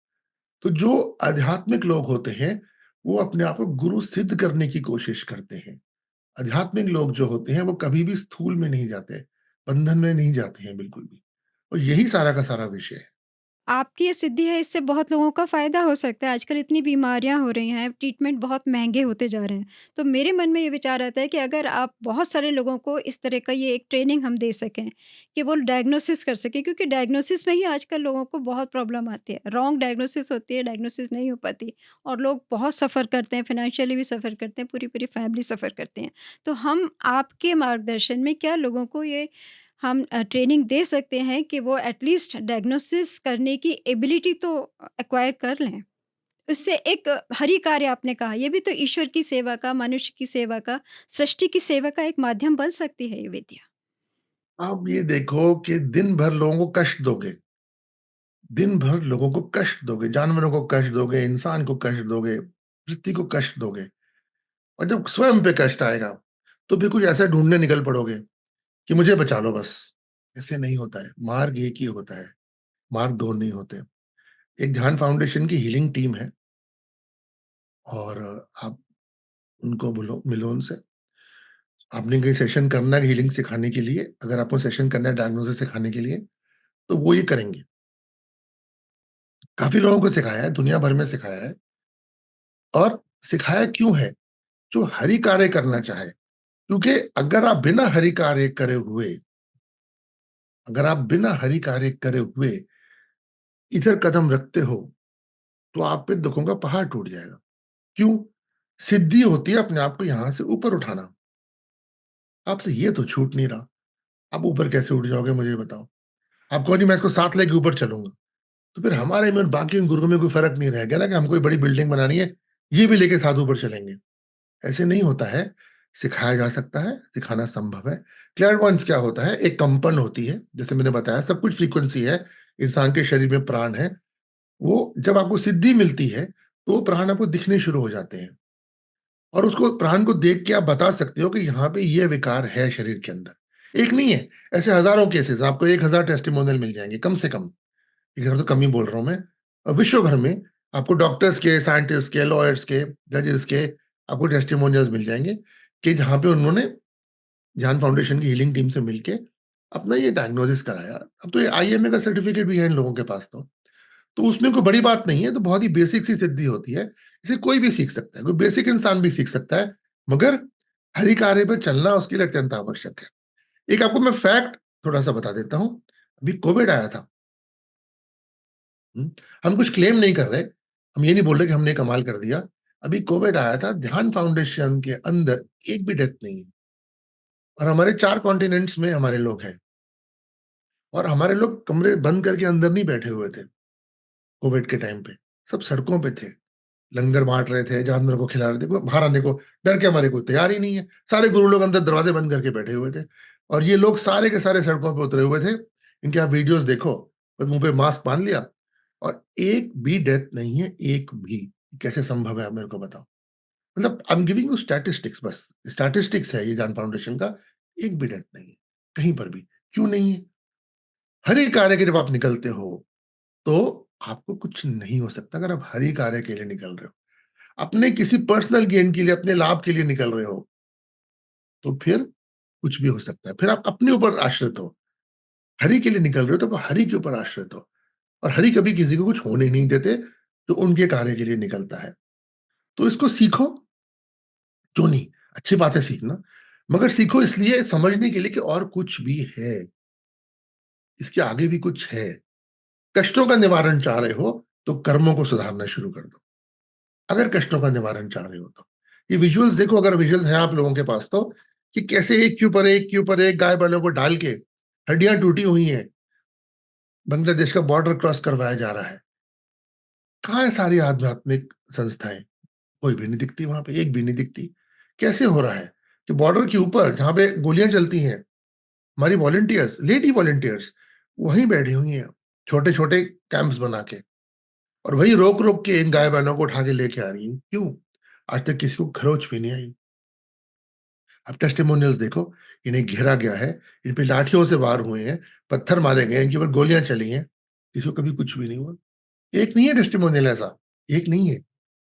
तो जो आध्यात्मिक लोग होते हैं, वो अपने आप को गुरु सिद्ध करने की कोशिश करते हैं। आध्यात्मिक लोग जो होते हैं, वो कभी भी स्थूल में नहीं जाते, बंधन में नहीं जाते हैं बिल्कुल भी। और यही सारा का सारा विषय है। आपकी ये सिद्धि है, इससे बहुत लोगों का फ़ायदा हो सकता है। आजकल इतनी बीमारियाँ हो रही हैं, ट्रीटमेंट बहुत महँगे होते जा रहे हैं। तो मेरे मन में ये विचार आता है कि अगर आप बहुत सारे लोगों को इस तरह का ये एक ट्रेनिंग हम दे सकें कि वो डायग्नोसिस कर सकें, क्योंकि डायग्नोसिस में ही आजकल लोगों को बहुत प्रॉब्लम आती है। रॉन्ग डायग्नोसिस होती है, डायग्नोसिस नहीं हो पाती और लोग बहुत सफ़र करते हैं, फ़ाइनेंशियली भी सफ़र करते हैं, पूरी-पूरी फैमिली सफ़र करती हैं। तो हम आपके मार्गदर्शन में क्या लोगों को ये हम ट्रेनिंग दे सकते हैं कि वो एटलीस्ट डायग्नोसिस करने की एबिलिटी तो एक्वायर कर लें। उससे एक हरि कार्य आपने कहा, ये भी तो ईश्वर की सेवा का, मनुष्य की सेवा का, सृष्टि की सेवा का एक माध्यम बन सकती है ये विद्या। आप ये देखो कि दिन भर लोगों को कष्ट दोगे, दिन भर लोगों को कष्ट दोगे, जानवरों को कष्ट दोगे, इंसान को कष्ट दोगे, पृथ्वी को कष्ट दोगे, और जब स्वयं पे कष्ट आएगा, तो फिर कुछ ऐसा ढूँढने निकल पड़ोगे कि मुझे बचा लो बस। ऐसे नहीं होता है, मार्ग एक ही होता है, मार्ग 2 नहीं होते। एक ध्यान फाउंडेशन की हीलिंग टीम है और आप उनको बोलो, मिलो उनसे। आपने कहीं सेशन करना है हीलिंग सिखाने के लिए, अगर आपको सेशन करना है डायग्नोसिस सिखाने के लिए, तो वो ये करेंगे। काफ़ी लोगों को सिखाया है, दुनिया भर में सिखाया है और सिखाया क्यों है? जो हरि कार्य करना चाहे, क्योंकि अगर आप बिना हरि कार्य करे हुए अगर आप बिना हरि कार्य करे हुए इधर कदम रखते हो, तो आप पे दुखों का पहाड़ टूट जाएगा। क्यों? सिद्धि होती है अपने आप को यहां से ऊपर उठाना। आपसे ये तो छूट नहीं रहा। आप ऊपर कैसे उठ जाओगे मुझे बताओ? आप कहो नहीं मैं इसको साथ लेके ऊपर चलूंगा, तो फिर हमारे में और बाकी उन गुरुओं में कोई फर्क नहीं रह गया ना कि हमको कोई बड़ी बिल्डिंग बनानी है, ये भी लेके साथ ऊपर चलेंगे। ऐसे नहीं होता है। सिखाया जा सकता है, सिखाना संभव है। क्लेयरवॉयंस क्या होता है? एक कंपन होती है, जैसे मैंने बताया सब कुछ फ्रीक्वेंसी है, इंसान के शरीर में प्राण है। वो जब आपको सिद्धि मिलती है, तो वो प्राण आपको दिखने शुरू हो जाते हैं और उसको प्राण को देख के आप बता सकते हो कि यहाँ पे ये विकार है शरीर के अंदर। एक नहीं है, ऐसे हज़ारों केसेज़ आपको 1000 टेस्टिमोनियल मिल जाएँगे कम से कम। 1000 तो कम ही बोल रहा हूँ मैं। विश्व भर में आपको डॉक्टर्स के, साइंटिस्ट के, लॉयर्स के, जजेस के आपको टेस्टिमोनियल्स मिल जाएँगे कि जहाँ पे उन्होंने ध्यान फाउंडेशन की हीलिंग टीम से मिलके अपना ये डायग्नोसिस कराया। अब तो ये आईएमए का सर्टिफिकेट भी है इन लोगों के पास तो। तो उसमें कोई बड़ी बात नहीं है, तो बहुत ही बेसिक सी सिद्धि होती है। इसे कोई भी सीख सकता है, कोई बेसिक इंसान भी सीख सकता है, मगर हरि कार्य पे चलना उसके लिए अत्यंत आवश्यक है। एक आपको मैं फैक्ट थोड़ा-सा बता देता हूँ। अभी कोविड आया था। हुँ, हम कुछ क्लेम नहीं कर रहे, हम ये नहीं बोल रहे कि हमने कमाल कर दिया। अभी कोविड आया था, ध्यान फाउंडेशन के अंदर एक भी डेथ नहीं है और हमारे 4 कॉन्टिनेंट्स में हमारे लोग हैं और हमारे लोग कमरे बंद करके अंदर नहीं बैठे हुए थे, कोविड के टाइम पे। सब सड़कों पे थे। लंगर बाँट रहे थे, जानवरों को खिला रहे थे, कोई बाहर आने को डर के हमारे कोई तैयार ही नहीं है। सारे गुरु लोग अंदर दरवाज़े बंद करके बैठे हुए थे और ये लोग सारे के सारे सड़कों पे उतरे हुए थे। इनके आप वीडियोज़ देखो, बस मुँह पे मास्क बाँध लिया और एक भी डेथ नहीं है, एक भी। कैसे संभव है आप मेरे को बताओ? मतलब I am giving you statistics बस, स्टैटिस्टिक्स है ये जान फाउंडेशन का, एक भी डेथ नहीं है, कहीं पर भी। क्यों नहीं है? हर एक कार्य के जब आप निकलते हो, तो आपको कुछ नहीं हो सकता अगर आप हरि कार्य के लिए निकल रहे हो। अपने किसी पर्सनल गेन के लिए, अपने लाभ के लिए निकल रहे हो, तो फिर कुछ भी हो सकता है। फिर आप अपने ऊपर आश्रित हो। हरि के लिए निकल रहे हो, तो आप हरि के ऊपर आश्रित हो और हरि कभी किसी को कुछ होने नहीं देते, जो उनके कार्य के लिए निकलता है। तो इसको सीखो, क्यों नहीं? अच्छी बात है सीखना, मगर सीखो इसलिए समझने के लिए कि और कुछ भी है, इसके आगे भी कुछ है। कष्टों का निवारण चाह रहे हो, तो कर्मों को सुधारना शुरू कर दो। अगर कष्टों का निवारण चाह रहे हो तो। ये विजुअल्स देखो, अगर विजुअल्स हैं आप लोगों के पास तो, कि कैसे एक के ऊपर एक के ऊपर एक गाय बैलों को डाल के हड्डियां टूटी हुई हैं, बांग्लादेश का बॉर्डर क्रॉस करवाया जा रहा है। कहाँ है सारी आध्यात्मिक संस्थाएं? कोई भी नहीं दिखती वहां पे, एक भी नहीं दिखती। कैसे हो रहा है कि बॉर्डर के ऊपर जहां पे गोलियां चलती हैं, हमारी वॉलंटियर्स, लेडी वॉलंटियर्स वहीं बैठी हुई हैं, छोटे छोटे कैंप्स बना के, और वही रोक रोक के इन गाय बैलों को उठा के लेके आ रही हैं। क्यों? आज तक किसी को खरोच भी नहीं आई। अब टेस्टिमोनियल्स देखो, इन्हें घेरा गया है, इन पे लाठियों से वार हुए हैं, पत्थर मारे गए हैं, इनके ऊपर गोलियां चली हैं, किसी को कभी कुछ भी नहीं हुआ। एक नहीं है टेस्टिमोनियल ऐसा, एक नहीं है,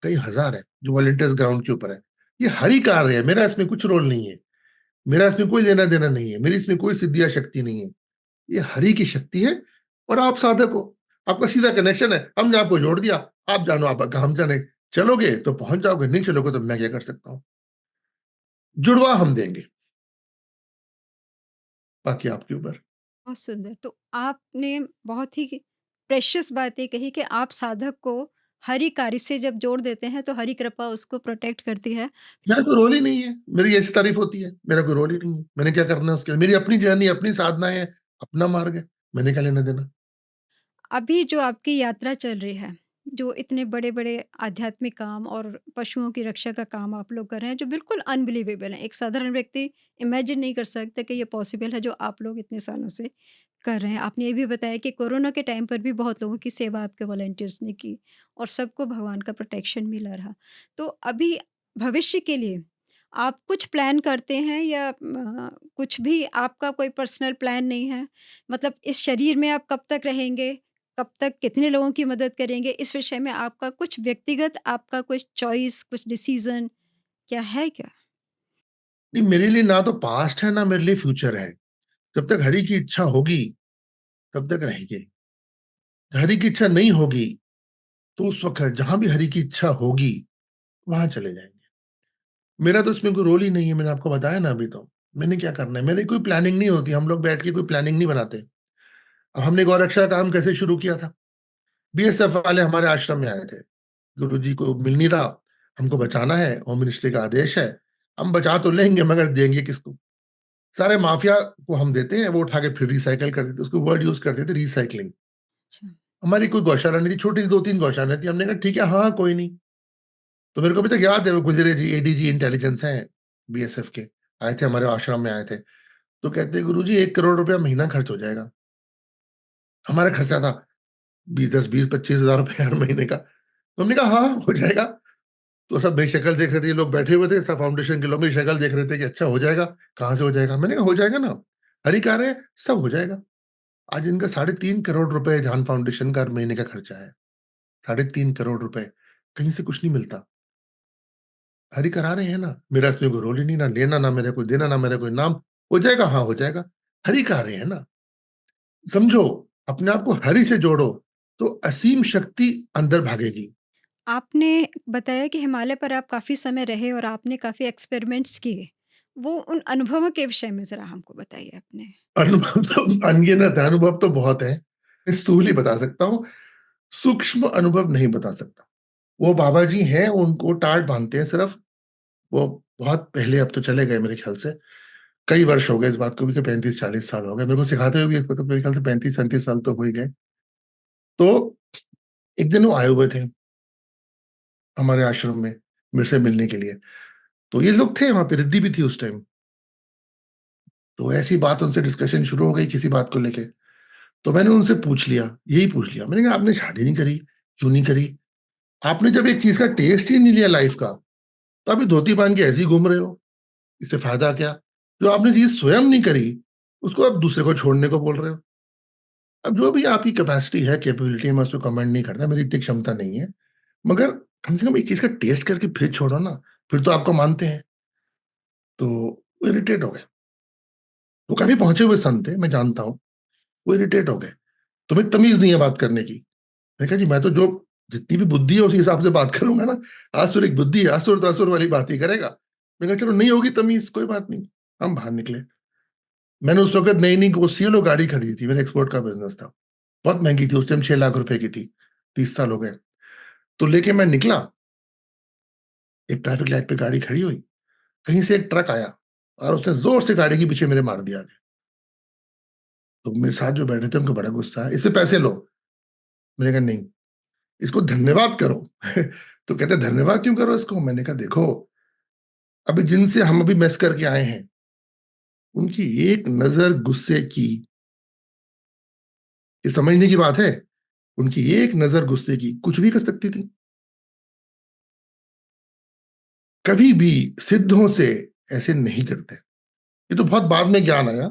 कई हजार है जो वॉलंटियर्स ग्राउंड के ऊपर है। ये हरि कार्य है, मेरा इसमें कुछ रोल नहीं है, मेरा इसमें कोई लेना देना नहीं है, मेरी इसमें कोई सिद्धि या शक्ति नहीं है। ये हरि की शक्ति है और आप साधक हो, आपका सीधा कनेक्शन है। हमने आपको जोड़ दिया, आप जानो आप, हम जाने। चलोगे तो पहुंच जाओगे, नहीं चलोगे तो मैं क्या कर सकता हूँ? जुड़वा हम देंगे, बाकी आपके ऊपर। बहुत सुंदर। तो आपने बहुत ही प्रेशियस बातें कही कि आप साधक को हरि कार्य से जब जोड़ देते हैं, तो हरि कृपा उसको प्रोटेक्ट करती है। मेरा कोई रोल ही नहीं है, मेरी ऐसी तारीफ होती है, मेरा कोई रोल ही नहीं है, मैंने क्या करना है उसके लिए? मेरी अपनी जर्नी, अपनी साधनाएँ हैं, अपना मार्ग है, मैंने क्या लेना-देना? अभी जो आपकी यात्रा चल रही है, जो इतने बड़े-बड़े आध्यात्मिक काम और पशुओं की रक्षा का काम आप लोग कर रहे हैं, जो बिल्कुल अनबिलीवेबल है। एक साधारण व्यक्ति इमेजिन नहीं कर सकता कि ये पॉसिबल है, जो आप लोग इतने सालों से कर रहे हैं। आपने ये भी बताया कि कोरोना के टाइम पर भी बहुत लोगों की सेवा आपके वॉलंटियर्स ने की और सबको भगवान का प्रोटेक्शन मिला रहा। तो अभी भविष्य के लिए आप कुछ प्लान करते हैं या कुछ भी आपका कोई पर्सनल प्लान नहीं है? मतलब इस शरीर में आप कब तक रहेंगे? कब तक कितने लोगों की मदद करेंगे? इस विषय में आपका कुछ व्यक्तिगत आपका कुछ चॉइस, कुछ डिसीज़न क्या है क्या? नहीं, मेरे लिए ना तो पास्ट है, ना मेरे लिए फ्यूचर है। जब तक हरि की इच्छा होगी, तब तक रहेंगे। हरि की इच्छा नहीं होगी, तो उस वक़्त जहाँ भी हरि की इच्छा होगी, वहाँ चले जाएँगे। मेरा तो इसमें कोई रोल ही नहीं है, मैंने आपको बताया ना अभी तो। मैंने क्या करना है, मेरी कोई प्लानिंग नहीं होती, हम लोग बैठ के कोई प्लानिंग नहीं बनाते। अब हमने गौरक्षा का काम कैसे शुरू किया था? बीएसएफ वाले हमारे आश्रम में आए थे। गुरुजी को मिल नहीं रहा, हमको बचाना है, होम मिनिस्ट्री का आदेश है, हम बचा तो लेंगे मगर देंगे किसको? सारे माफिया को हम देते हैं, वो उठा के फिर रिसाइकिल कर देते, उसको वर्ड यूज़ करते थे रिसाइक्लिंग। अच्छा, हमारी कोई गौशाला नहीं थी, छोटी सी 2-3 गौशाला थी, हमने कहा ठीक है, हाँ, कोई नहीं। तो मेरे को अभी तक याद है वो गुजरे जी एडीजी इंटेलिजेंस हैं बीएसएफ के, आए थे हमारे आश्रम में आए थे। तो कहते हैं गुरुजी 1 करोड़ रुपया महीना खर्च हो जाएगा। हमारा खर्चा था 20-25 हज़ार रुपए हर महीने का। तो हमने कहा हाँ, हो जाएगा। तो सब मेरी शक्ल देख रहे थे, ये लोग बैठे हुए थे, सब फाउंडेशन के लोग मेरी शक्ल देख रहे थे कि अच्छा हो जाएगा, कहाँ से हो जाएगा? मैंने कहा हो जाएगा ना, हरि कह रहे हैं, सब हो जाएगा। आज इनका 3.5 करोड़ रुपए ध्यान फाउंडेशन का हर महीने का खर्चा है। 3.5 करोड़ रुपए, कहीं से कुछ नहीं मिलता। हरि करा रहे हैं ना, मेरा इसमें कोई रोल ही नहीं, ना लेना, ना मेरा कोई देना, ना मेरा कोई नाम। हो जाएगा, हाँ, हो जाएगा। हरि कहा रहे हैं ना। समझो, अपने आप को हरि से जोड़ो, तो असीम शक्ति अंदर भागेगी। आपने बताया कि हिमालय पर आप काफ़ी समय रहे और आपने काफ़ी एक्सपेरिमेंट्स किए। वो उन अनुभवों के विषय में ज़रा हमको बताइए अपने? अनुभव तो अनगिनत है, अनुभव तो बहुत है। मैं स्थूल ही बता सकता हूँ, सूक्ष्म अनुभव नहीं बता सकता। वो बाबा जी हैं, उनको टाट बाँधते हैं सिर्फ़, वो बहुत पहले, अब तो चले गए मेरे ख्याल से। कई वर्ष हो गए इस बात को भी, कि 35-40 साल हो गए। मेरे को सिखाते हुए भी इस वक़्त मेरे ख्याल से 35-37 साल तो हो ही गए। तो एक दिन वो आए हुए थे हमारे आश्रम में, मेरे से मिलने के लिए। तो ये लोग थे वहाँ पे, रिद्धि भी थी उस टाइम। तो ऐसी बात उनसे डिस्कशन शुरू हो गई किसी बात को लेके। तो मैंने उनसे पूछ लिया, यही पूछ लिया। मैंने कहा आपने शादी नहीं करी, क्यों नहीं करी? आपने जब एक चीज़ का टेस्ट ही नहीं लिया लाइफ़ का, तो अभी धोती बाँध के ऐसे ही घूम रहे हो, इससे फ़ायदा क्या? जो आपने चीज़ स्वयं नहीं करी, उसको आप दूसरे को छोड़ने को बोल रहे हो। अब जो भी आपकी कैपेसिटी है, कैपेबिलिटी है, मैं उस पे कमेंट नहीं करता, मेरी इतनी क्षमता नहीं है। मगर कम से कम एक चीज़ का टेस्ट करके फिर छोड़ो ना, फिर तो आपको मानते हैं। तो वो इरिटेट हो गए। वो काफ़ी पहुँचे हुए संत थे, मैं जानता हूँ। वो इरिटेट हो गए, तुम्हें तमीज़ नहीं है बात करने की। मैंने कहा जी मैं तो जो जितनी भी बुद्धि है उसी हिसाब से बात करूँगा ना। आसुरिक बुद्धि है, असुर तो असुर वाली बात ही करेगा। मैंने कहा चलो नहीं होगी तमीज़, कोई बात नहीं। हम बाहर निकले। मैंने उस वक़्त नई-नई वो सिएलो गाड़ी खरीदी थी, मेरा एक्सपोर्ट का बिज़नेस था। बहुत महँगी थी, उस टाइम 6 लाख रुपए की थी। 30 साल हो गए। तो लेके मैं निकला, एक ट्रैफिक लाइट पे गाड़ी खड़ी हुई, कहीं से एक ट्रक आया और उसने ज़ोर से गाड़ी के पीछे मेरे मार दिया आगे। तो मेरे साथ जो बैठे थे उनको बड़ा गुस्सा आया, इससे पैसे लो। मैंने कहा नहीं, इसको धन्यवाद करो। तो कहते धन्यवाद क्यों करो इसको? मैंने कहा देखो, अभी जिनसे हम अभी मेस करके आए हैं, उनकी एक नज़र गुस्से की, ये समझने की बात है, उनकी एक नज़र गुस्से की कुछ भी कर सकती थी। कभी भी सिद्धों से ऐसे नहीं करते। ये तो बहुत बाद में ज्ञान आया,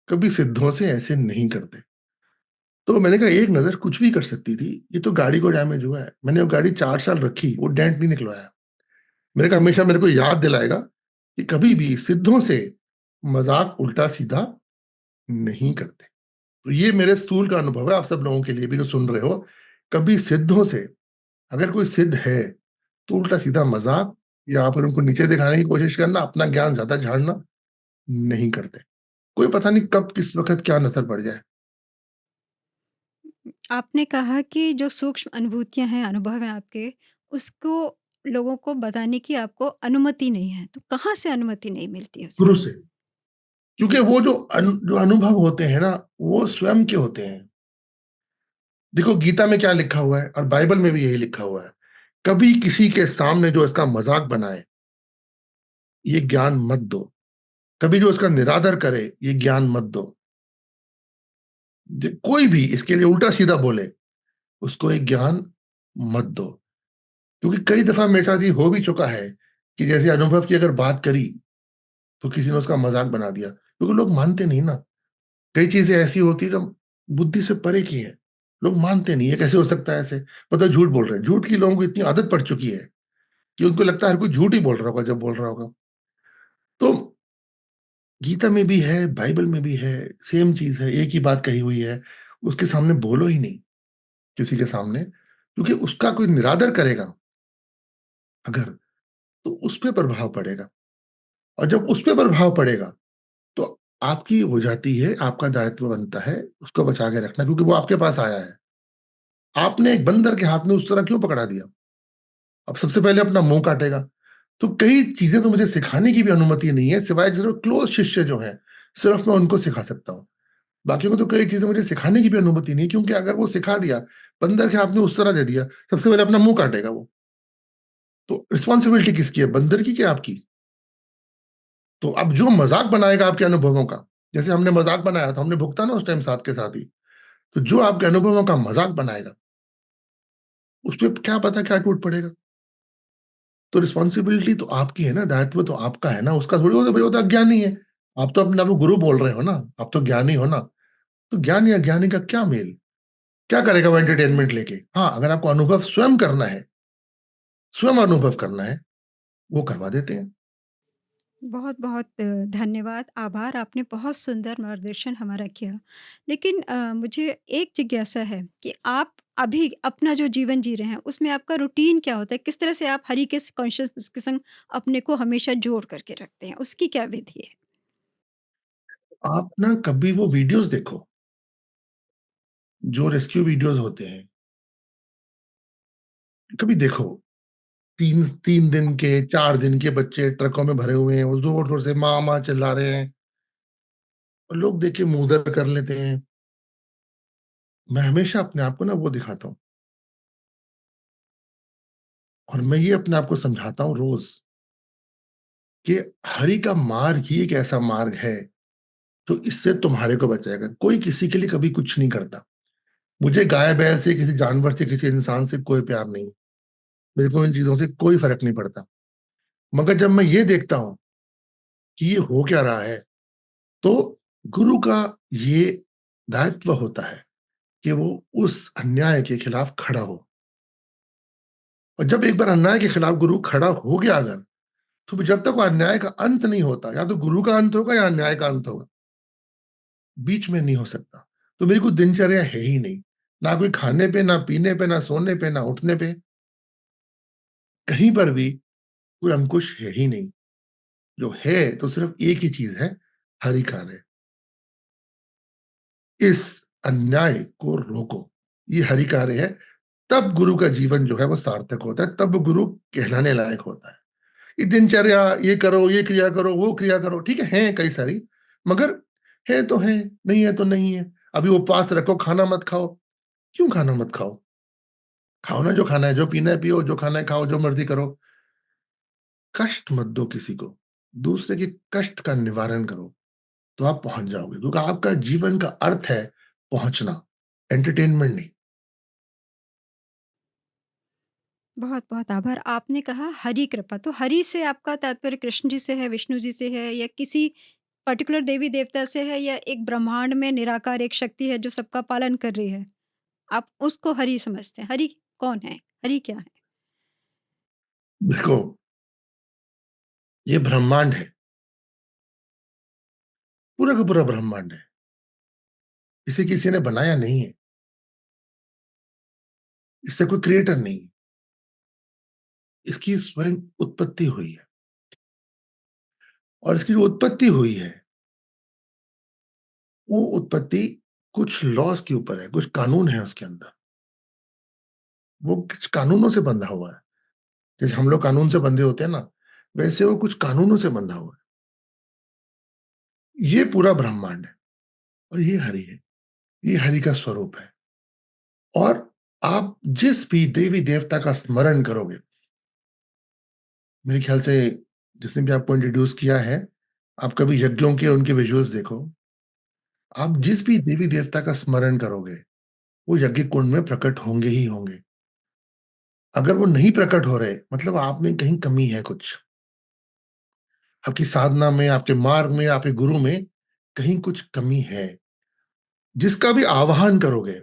कभी सिद्धों से ऐसे नहीं करते। तो मैंने कहा एक नज़र कुछ भी कर सकती थी, ये तो गाड़ी को डैमेज हुआ है। मैंने वो गाड़ी 4 साल रखी, वो डेंट नहीं निकलवाया। मैंने कहा हमेशा मेरे को याद दिलाएगा कि कभी भी सिद्धों से मज़ाक उल्टा-सीधा नहीं करते। तो ये मेरे स्थूल का अनुभव है आप सब लोगों के लिए भी जो सुन रहे हो, कभी सिद्धों से, अगर कोई सिद्ध है, तो उल्टा-सीधा मज़ाक या फिर उनको नीचे दिखाने की कोशिश करना, अपना ज्ञान ज़्यादा झाड़ना नहीं करते। कोई पता नहीं कब किस वक़्त क्या नज़र पड़ जाए। आपने कहा कि जो सूक्ष्म अनुभूतियाँ हैं, अनुभव हैं आपके, उसको लोगों को बताने की आपको अनुमति नहीं है। तो कहाँ से अनुमति नहीं मिलती है गुरु उसकी? से। क्योंकि वो जो अनुभव होते हैं ना, वो स्वयं के होते हैं। देखो गीता में क्या लिखा हुआ है और बाइबल में भी यही लिखा हुआ है। कभी किसी के सामने जो इसका मज़ाक बनाए, ये ज्ञान मत दो। कभी जो इसका निरादर करे, ये ज्ञान मत दो। कोई भी इसके लिए उल्टा सीधा बोले, उसको एक ज्ञान मत दो। क्योंकि कई दफा मेरे साथ ये हो भी चुका है कि जैसे अनुभव की अगर बात करी, तो किसी ने उसका मज़ाक बना दिया, क्योंकि लोग मानते नहीं ना। कई चीज़ें ऐसी होती हैं जो बुद्धि से परे की हैं, लोग मानते नहीं, ये कैसे हो सकता है ऐसे? मतलब झूठ बोल रहे हैं, झूठ की लोगों को इतनी आदत पड़ चुकी है, कि उनको लगता है हर कोई झूठ ही बोल रहा होगा जब बोल रहा होगा। तो गीता में भी है, बाइबल में भी है, सेम चीज़ है, एक ही बात कही हुई है, उसके सामने बोलो ही नहीं, किसी के सामने, क्योंकि उसका कोई निरादर करेगा अगर, तो उस पे प्रभाव पड़ेगा, और जब उस पे प्रभाव पड़ेगा, तो आपकी हो जाती है, आपका दायित्व बनता है उसको बचा के रखना, क्योंकि वो आपके पास आया है। आपने एक बंदर के हाथ में उस तरह क्यों पकड़ा दिया? अब सबसे पहले अपना मुँह काटेगा। तो कई चीज़ें तो मुझे सिखाने की भी अनुमति नहीं है, सिवाय सिर्फ़ क्लोज़ शिष्य जो हैं, सिर्फ़ मैं उनको सिखा सकता हूँ। बाकियों को तो कई चीज़ें मुझे सिखाने की भी अनुमति नहीं है, क्योंकि अगर वो सिखा दिया, बंदर के हाथ में उस तरह दे दिया, सबसे पहले अपना मुँह काटेगा वो। तो रिस्पॉन्सिबिलिटी किसकी है, बंदर की कि आपकी? तो अब जो मज़ाक बनाएगा आपके अनुभवों का, जैसे हमने मज़ाक बनाया तो हमने भुगता ना उस टाइम साथ के साथ ही। तो जो आपके अनुभवों का मज़ाक बनाएगा, उसपे क्या पता क्या टूट पड़ेगा? तो रिस्पॉन्सिबिलिटी तो आपकी है ना, दायित्व तो आपका है ना, उसका थोड़ी होता है, भई वो तो अज्ञानी है। आप तो अपने आप को गुरु बोल रहे हो ना, आप तो ज्ञानी हो ना। तो ज्ञान या अज्ञानी का क्या मेल? क्या करेगा वो एंटरटेनमेंट लेके? हाँ, अगर आपको अनुभव स्वयं करना है, स्वयं अनुभव करना है, वो करवा देते हैं। बहुत-बहुत धन्यवाद, आभार, आपने बहुत सुंदर मार्गदर्शन हमारा किया। लेकिन मुझे एक जिज्ञासा है कि आप अभी अपना जो जीवन जी रहे हैं, उसमें आपका रूटीन क्या होता है? किस तरह से आप हरि के कॉन्शियस के संग अपने को हमेशा जोड़ करके रखते हैं? उसकी क्या विधि है? आप ना कभी वो वीडियोज़ देखो, जो रेस्क्यू वीडियोज़ होते हैं, कभी देखो। 3 दिन के, 4 दिन के बच्चे ट्रकों में भरे हुए हैं, वो ज़ोर-ज़ोर से माँ, माँ चिल्ला रहे हैं, और लोग देख के मुँह उधर कर लेते हैं। मैं हमेशा अपने आप को ना वो दिखाता हूँ, और मैं ये अपने आप को समझाता हूँ रोज़, कि हरि का मार्ग ही एक ऐसा मार्ग है, जो इससे तुम्हारे को बचाएगा। कोई किसी के लिए कभी कुछ नहीं करता। मुझे गाय-बैल से, किसी जानवर से, किसी इंसान से कोई प्यार नहीं। मेरे को इन चीज़ों से कोई फ़र्क नहीं पड़ता। मगर जब मैं ये देखता हूँ कि ये हो क्या रहा है, तो गुरु का ये दायित्व होता है कि वो उस अन्याय के खिलाफ खड़ा हो। और जब एक बार अन्याय के खिलाफ गुरु खड़ा हो गया अगर, तो जब तक वो अन्याय का अंत नहीं होता, या तो गुरु का अंत होगा या अन्याय का अंत होगा। बीच में नहीं हो सकता। तो मेरी कोई दिनचर्या है ही नहीं। ना कोई खाने पे, ना पीने पे, ना सोने पे, ना उठने पे, कहीं पर भी कोई अंकुश है ही नहीं। जो है तो सिर्फ़ एक ही चीज़ है, हरि कार्य। इस अन्याय को रोको, ये हरि कार्य है। तब गुरु का जीवन जो है वो सार्थक होता है, तब गुरु कहलाने लायक होता है। ये दिनचर्या, ये करो, ये क्रिया करो, वो क्रिया करो, ठीक है, हैं कई सारी, मगर है तो है, नहीं है तो नहीं है। अभी उपवास रखो, खाना मत खाओ, क्यों खाना मत खाओ? खाओ ना जो खाना है, जो पीना है पियो, जो खाना है खाओ, जो मर्ज़ी करो। कष्ट मत दो किसी को, दूसरे के कष्ट का निवारण करो, तो आप पहुँच जाओगे, क्योंकि आपका जीवन का अर्थ है पहुँचना, एंटरटेनमेंट नहीं। बहुत-बहुत आभार। आपने कहा हरि कृपा, तो हरि से आपका तात्पर्य कृष्ण जी से है, विष्णु जी से है, या किसी पर्टिकुलर देवी-देवता से है, या एक ब्रह्मांड में निराकार एक शक्ति है जो सबका पालन कर रही है? आप उसको हरि समझते हैं। हरि कौन है? हरि क्या है? देखो, ये ब्रह्मांड है, पूरा का पूरा ब्रह्मांड है। इसे किसी ने बनाया नहीं है, इससे कोई क्रिएटर नहीं, इसकी स्वयं उत्पत्ति हुई है, और इसकी जो उत्पत्ति हुई है, वो उत्पत्ति कुछ लॉज़ के ऊपर है, कुछ कानून है उसके अंदर। वो कुछ कानूनों से बंधा हुआ है। जैसे हम लोग कानून से बंधे होते हैं ना, वैसे वो कुछ कानूनों से बंधा हुआ है। ये पूरा ब्रह्मांड है, और ये हरि है। ये हरि का स्वरूप है। और आप जिस भी देवी-देवता का स्मरण करोगे, मेरे ख्याल से जिसने भी आपको इंट्रोड्यूस किया है, आप कभी यज्ञों के उनके विजुअल्स देखो। आप जिस भी देवी-देवता का स्मरण करोगे, वो यज्ञ कुंड में प्रकट होंगे ही होंगे। अगर वो नहीं प्रकट हो रहे, मतलब आप में कहीं कमी है कुछ। आपकी साधना में, आपके मार्ग में, आपके गुरु में कहीं कुछ कमी है। जिसका भी आवाहन करोगे,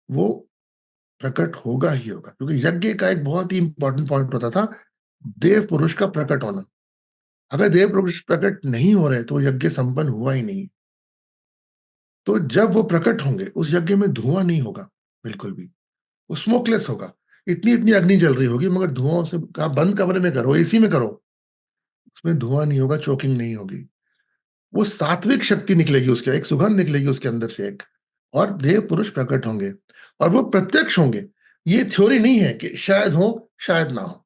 वो प्रकट होगा ही होगा, क्योंकि यज्ञ का एक बहुत ही इंपॉर्टेंट पॉइंट होता था, देव पुरुष का प्रकट होना। अगर देव पुरुष प्रकट नहीं हो रहे, तो यज्ञ संपन्न हुआ ही नहीं। तो जब वो प्रकट होंगे, उस यज्ञ में धुआं नहीं होगा, बिल्कुल भी। वो स्मोकलेस होगा। इतनी-इतनी अग्नि जल रही होगी, मगर धुआँ से आप बंद कमरे में करो, एसी में करो, उसमें धुआँ नहीं होगा, चोकिंग नहीं होगी। वो सात्विक शक्ति निकलेगी उसके, एक सुगंध निकलेगी उसके अंदर से एक, और देव पुरुष प्रकट होंगे और वो प्रत्यक्ष होंगे। ये थ्योरी नहीं है कि शायद हो, शायद ना हो।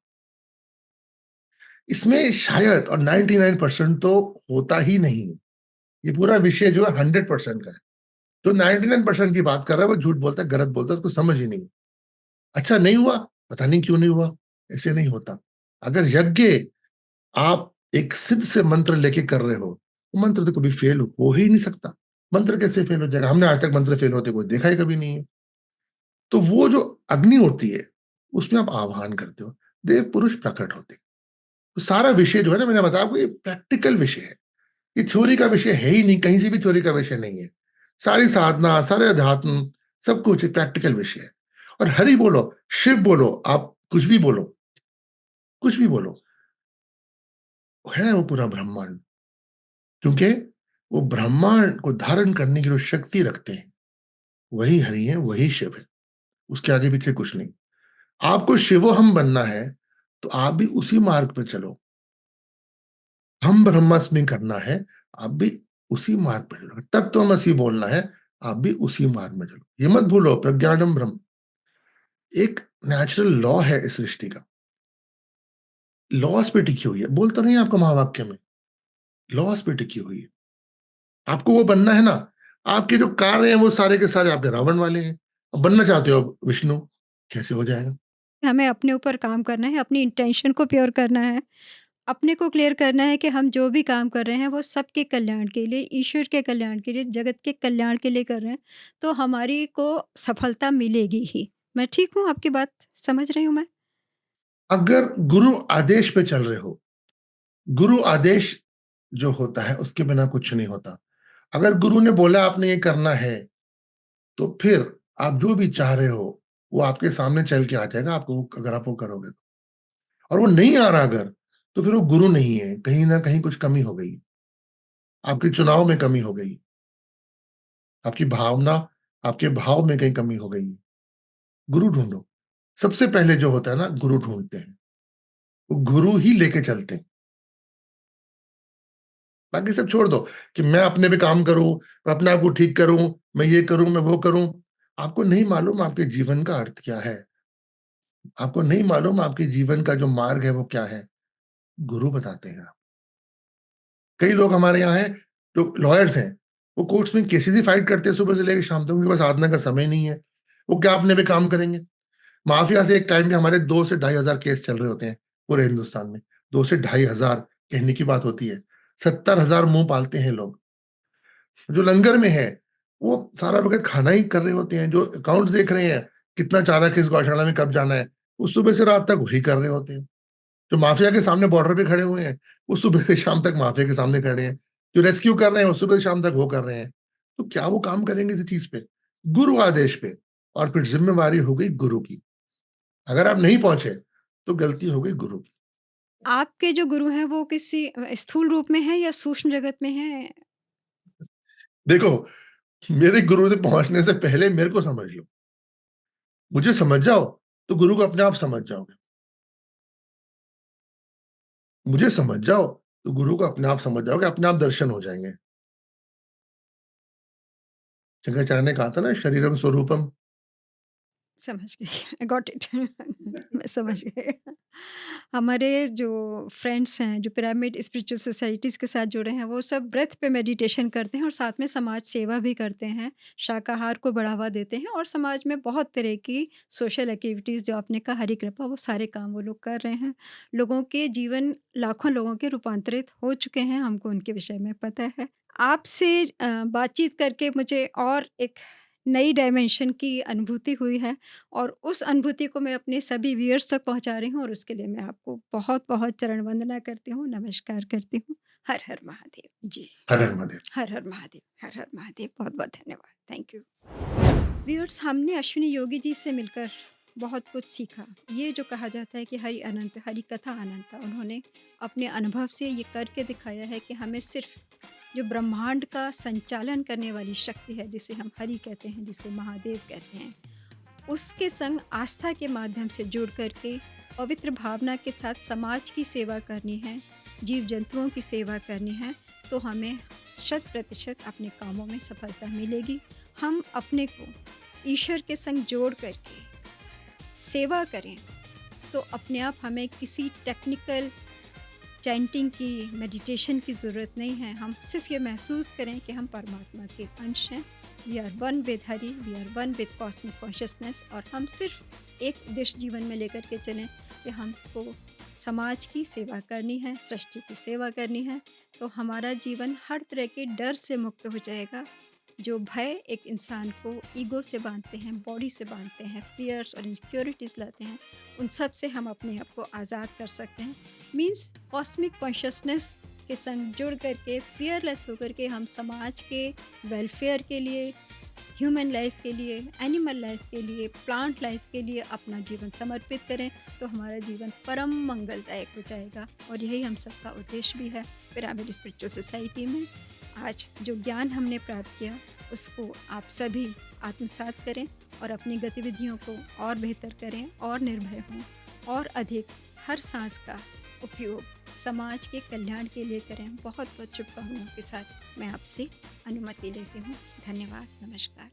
इसमें शायद और 99% तो होता ही नहीं है। ये पूरा विषय जो है 100% का है। जो 99% की बात कर रहा है, वो झूठ बोलता है, गलत बोलता है, उसको समझ ही नहीं। अच्छा नहीं हुआ, पता नहीं क्यों नहीं हुआ, ऐसे नहीं होता। अगर यज्ञ आप एक सिद्ध से मंत्र लेके कर रहे हो, वो मंत्र तो कभी फेल हो ही नहीं सकता। मंत्र कैसे फेल हो जाएगा? हमने आज तक मंत्र फेल होते कोई देखा ही कभी नहीं है। तो वो जो अग्नि होती है, उसमें आप आह्वान करते हो, देव पुरुष प्रकट होते हैं। तो सारा विषय जो है ना, मैंने बताया आपको, ये प्रैक्टिकल विषय है। ये थ्योरी का विषय है ही नहीं, कहीं से भी थ्योरी का विषय नहीं है। सारी साधना, सारे अध्यात्म, सब कुछ एक प्रैक्टिकल विषय है। और हरि बोलो, शिव बोलो, आप कुछ भी बोलो, है वो पूरा ब्रह्मांड। क्योंकि वो ब्रह्मांड को धारण करने की जो शक्ति रखते हैं, वही हरि है, वही शिव है। उसके आगे पीछे कुछ नहीं। आपको शिवोहम बनना है, तो आप भी उसी मार्ग पे चलो। हम ब्रह्मास्मि करना है, आप भी उसी मार्ग पे चलो। तत्त्वमसि बोलना है, आप भी उसी मार्ग में चलो। ये मत भूलो, प्रज्ञानम ब्रह्म एक नेचुरल लॉ है इस सृष्टि का। लॉस पे टिकी हुई है। बोलता नहीं है आपका महावाक्य में, लॉस पे टिकी हुई है। आपको वो बनना है ना, आपके जो कार्य हैं वो सारे के सारे आपके रावण वाले हैं। अब बनना चाहते हो आप विष्णु, कैसे हो जाएगा? हमें अपने ऊपर काम करना है, अपनी इंटेंशन को प्योर करना है, अपने को क्लियर करना है कि हम जो भी काम कर रहे हैं वो सबके कल्याण के लिए, ईश्वर के कल्याण के लिए, जगत के कल्याण के लिए कर रहे हैं, तो हमारी को सफलता मिलेगी ही। मैं ठीक हूँ? आपकी बात समझ रही हूँ मैं? अगर गुरु आदेश पे चल रहे हो, गुरु आदेश जो होता है उसके बिना कुछ नहीं होता। अगर गुरु ने बोला आपने ये करना है, तो फिर आप जो भी चाह रहे हो, वो आपके सामने चल के आ जाएगा, आपको अगर आप वो करोगे तो। और वो नहीं आ रहा अगर, तो फिर वो गुरु नहीं है, कहीं न कहीं कुछ कमी हो गई। आपके चुनाव में कमी हो गई, आपकी भावना, आपके भाव में कहीं कमी हो गई। गुरु ढूँढो। सबसे पहले जो होता है ना, गुरु ढूँढते हैं। वो गुरु ही लेके चलते हैं। बाकी सब छोड़ दो कि मैं अपने पे काम करूँ, मैं अपने आप को ठीक करूँ, मैं ये करूँ, मैं वो करूँ। आपको नहीं मालूम आपके जीवन का अर्थ क्या है? आपको नहीं मालूम आपके जीवन का जो मार्ग है वो क्या है? गुरु बताते हैं। कई लोग हमारे यहाँ हैं, जो लॉयर्स हैं, वो कोर्ट्स में केसेज़ ही फाइट करते हैं सुबह से लेके शाम तक, उनके पास साधना का समय नहीं है। वो क्या अपने पे काम करेंगे? माफिया से एक टाइम पे हमारे 2 से ढाई हज़ार केस चल रहे होते हैं, पूरे हिंदुस्तान में। 2 से ढाई हज़ार कहने की बात होती है। 70,000 मुँह पालते हैं लोग। जो लंगर में है, वो सारा वक़्त खाना ही कर रहे होते हैं, जो अकाउंट्स देख रहे हैं, कितना चारा किस गौशाला में कब जाना है, वो सुबह से रात तक वही कर रहे होते हैं। जो माफिया के सामने बॉर्डर पे खड़े हुए हैं, वो सुबह से शाम तक माफिया के सामने खड़े हैं। जो रेस्क्यू कर रहे हैं, वो सुबह से शाम तक वो कर रहे हैं। तो क्या वो काम करेंगे इस चीज़ पे? गुरु आदेश पे, और फिर ज़िम्मेवारी हो गई गुरु की। अगर आप नहीं पहुँचे, तो गलती हो गई गुरु की। आपके जो गुरु हैं वो किसी स्थूल रूप में हैं या सूक्ष्म जगत में हैं? देखो, मेरे गुरु तक पहुँचने से पहले मेरे को समझ लो। मुझे समझ जाओ, तो गुरु को अपने आप समझ जाओगे। मुझे समझ जाओ, तो गुरु को अपने आप समझ जाओगे, अपने आप दर्शन हो जाएँगे। शंकराचार्य ने कहा था ना, शरीरम स्वरूपम। समझ गई, आई गॉट इट। मैं समझ गई। हमारे जो फ्रेंड्स हैं, जो पिरामिड स्पिरिचुअल सोसाइटीज़ के साथ जुड़े हैं, वो सब ब्रेथ पे मेडिटेशन करते हैं और साथ में समाज सेवा भी करते हैं, शाकाहार को बढ़ावा देते हैं और समाज में बहुत तरह की सोशल एक्टिविटीज़ जो आपने कहा हरी कृपा, वो सारे काम वो लोग कर रहे हैं। लोगों के जीवन लाखों लोगों के रूपांतरित हो चुके हैं, हमको उनके विषय में पता है। आपसे बातचीत करके मुझे और एक नई डायमेंशन की अनुभूति हुई है और उस अनुभूति को मैं अपने सभी व्यूअर्स तक पहुँचा रही हूँ और उसके लिए मैं आपको बहुत-बहुत चरण वंदना करती हूँ, नमस्कार करती हूँ। हर हर महादेव। जी। हर हर महादेव। हर हर महादेव, हर हर महादेव। बहुत-बहुत धन्यवाद। Thank you. व्यूअर्स, हमने अश्विनी योगी जी से मिलकर बहुत कुछ सीखा। ये जो कहा जाता है कि हरि अनंत, हरि कथा अनंत, उन्होंने अपने अनुभव से ये करके दिखाया है कि हमें सिर्फ़ जो ब्रह्मांड का संचालन करने वाली शक्ति है, जिसे हम हरि कहते हैं, जिसे महादेव कहते हैं, उसके संग आस्था के माध्यम से जुड़ कर के पवित्र भावना के साथ समाज की सेवा करनी है, जीव-जंतुओं की सेवा करनी है, तो हमें शत-प्रतिशत अपने कामों में सफलता मिलेगी। हम अपने को ईश्वर के संग जोड़ कर के सेवा करें, तो अपने आप हमें किसी टेक्निकल चैंटिंग की, मेडिटेशन की ज़रूरत नहीं है। हम सिर्फ़ ये महसूस करें कि हम परमात्मा के अंश हैं। We are one with Hari, we are one with cosmic consciousness, और हम सिर्फ़ एक उद्देश्य जीवन में लेकर के चलें कि हमको समाज की सेवा करनी है, सृष्टि की सेवा करनी है, तो हमारा जीवन हर तरह के डर से मुक्त हो जाएगा। जो भय एक इंसान को ईगो से बांधते हैं, बॉडी से बांधते हैं, फ़ियर्स और इनसिक्योरिटीज़ लाते हैं, उन सब से हम अपने आप को आज़ाद कर सकते हैं। मीन्स कॉस्मिक कॉन्शियसनेस के संग जुड़ कर के, फ़ियरलेस होकर के हम समाज के वेलफेयर के लिए, ह्यूमन लाइफ के लिए, एनिमल लाइफ के लिए, प्लांट लाइफ के लिए अपना जीवन समर्पित करें, तो हमारा जीवन परम मंगलदायक हो जाएगा। और यही हम सबका उद्देश्य भी है पिरामिड स्पिरिचुअल सोसाइटी में। आज जो ज्ञान हमने प्राप्त किया, उसको आप सभी आत्मसात करें और अपनी गतिविधियों को और बेहतर करें और निर्भय हों, और अधिक हर सांस का उपयोग समाज के कल्याण के लिए करें। बहुत बहुत शुभकामनाओं के साथ मैं आपसे अनुमति लेती हूँ। धन्यवाद। नमस्कार।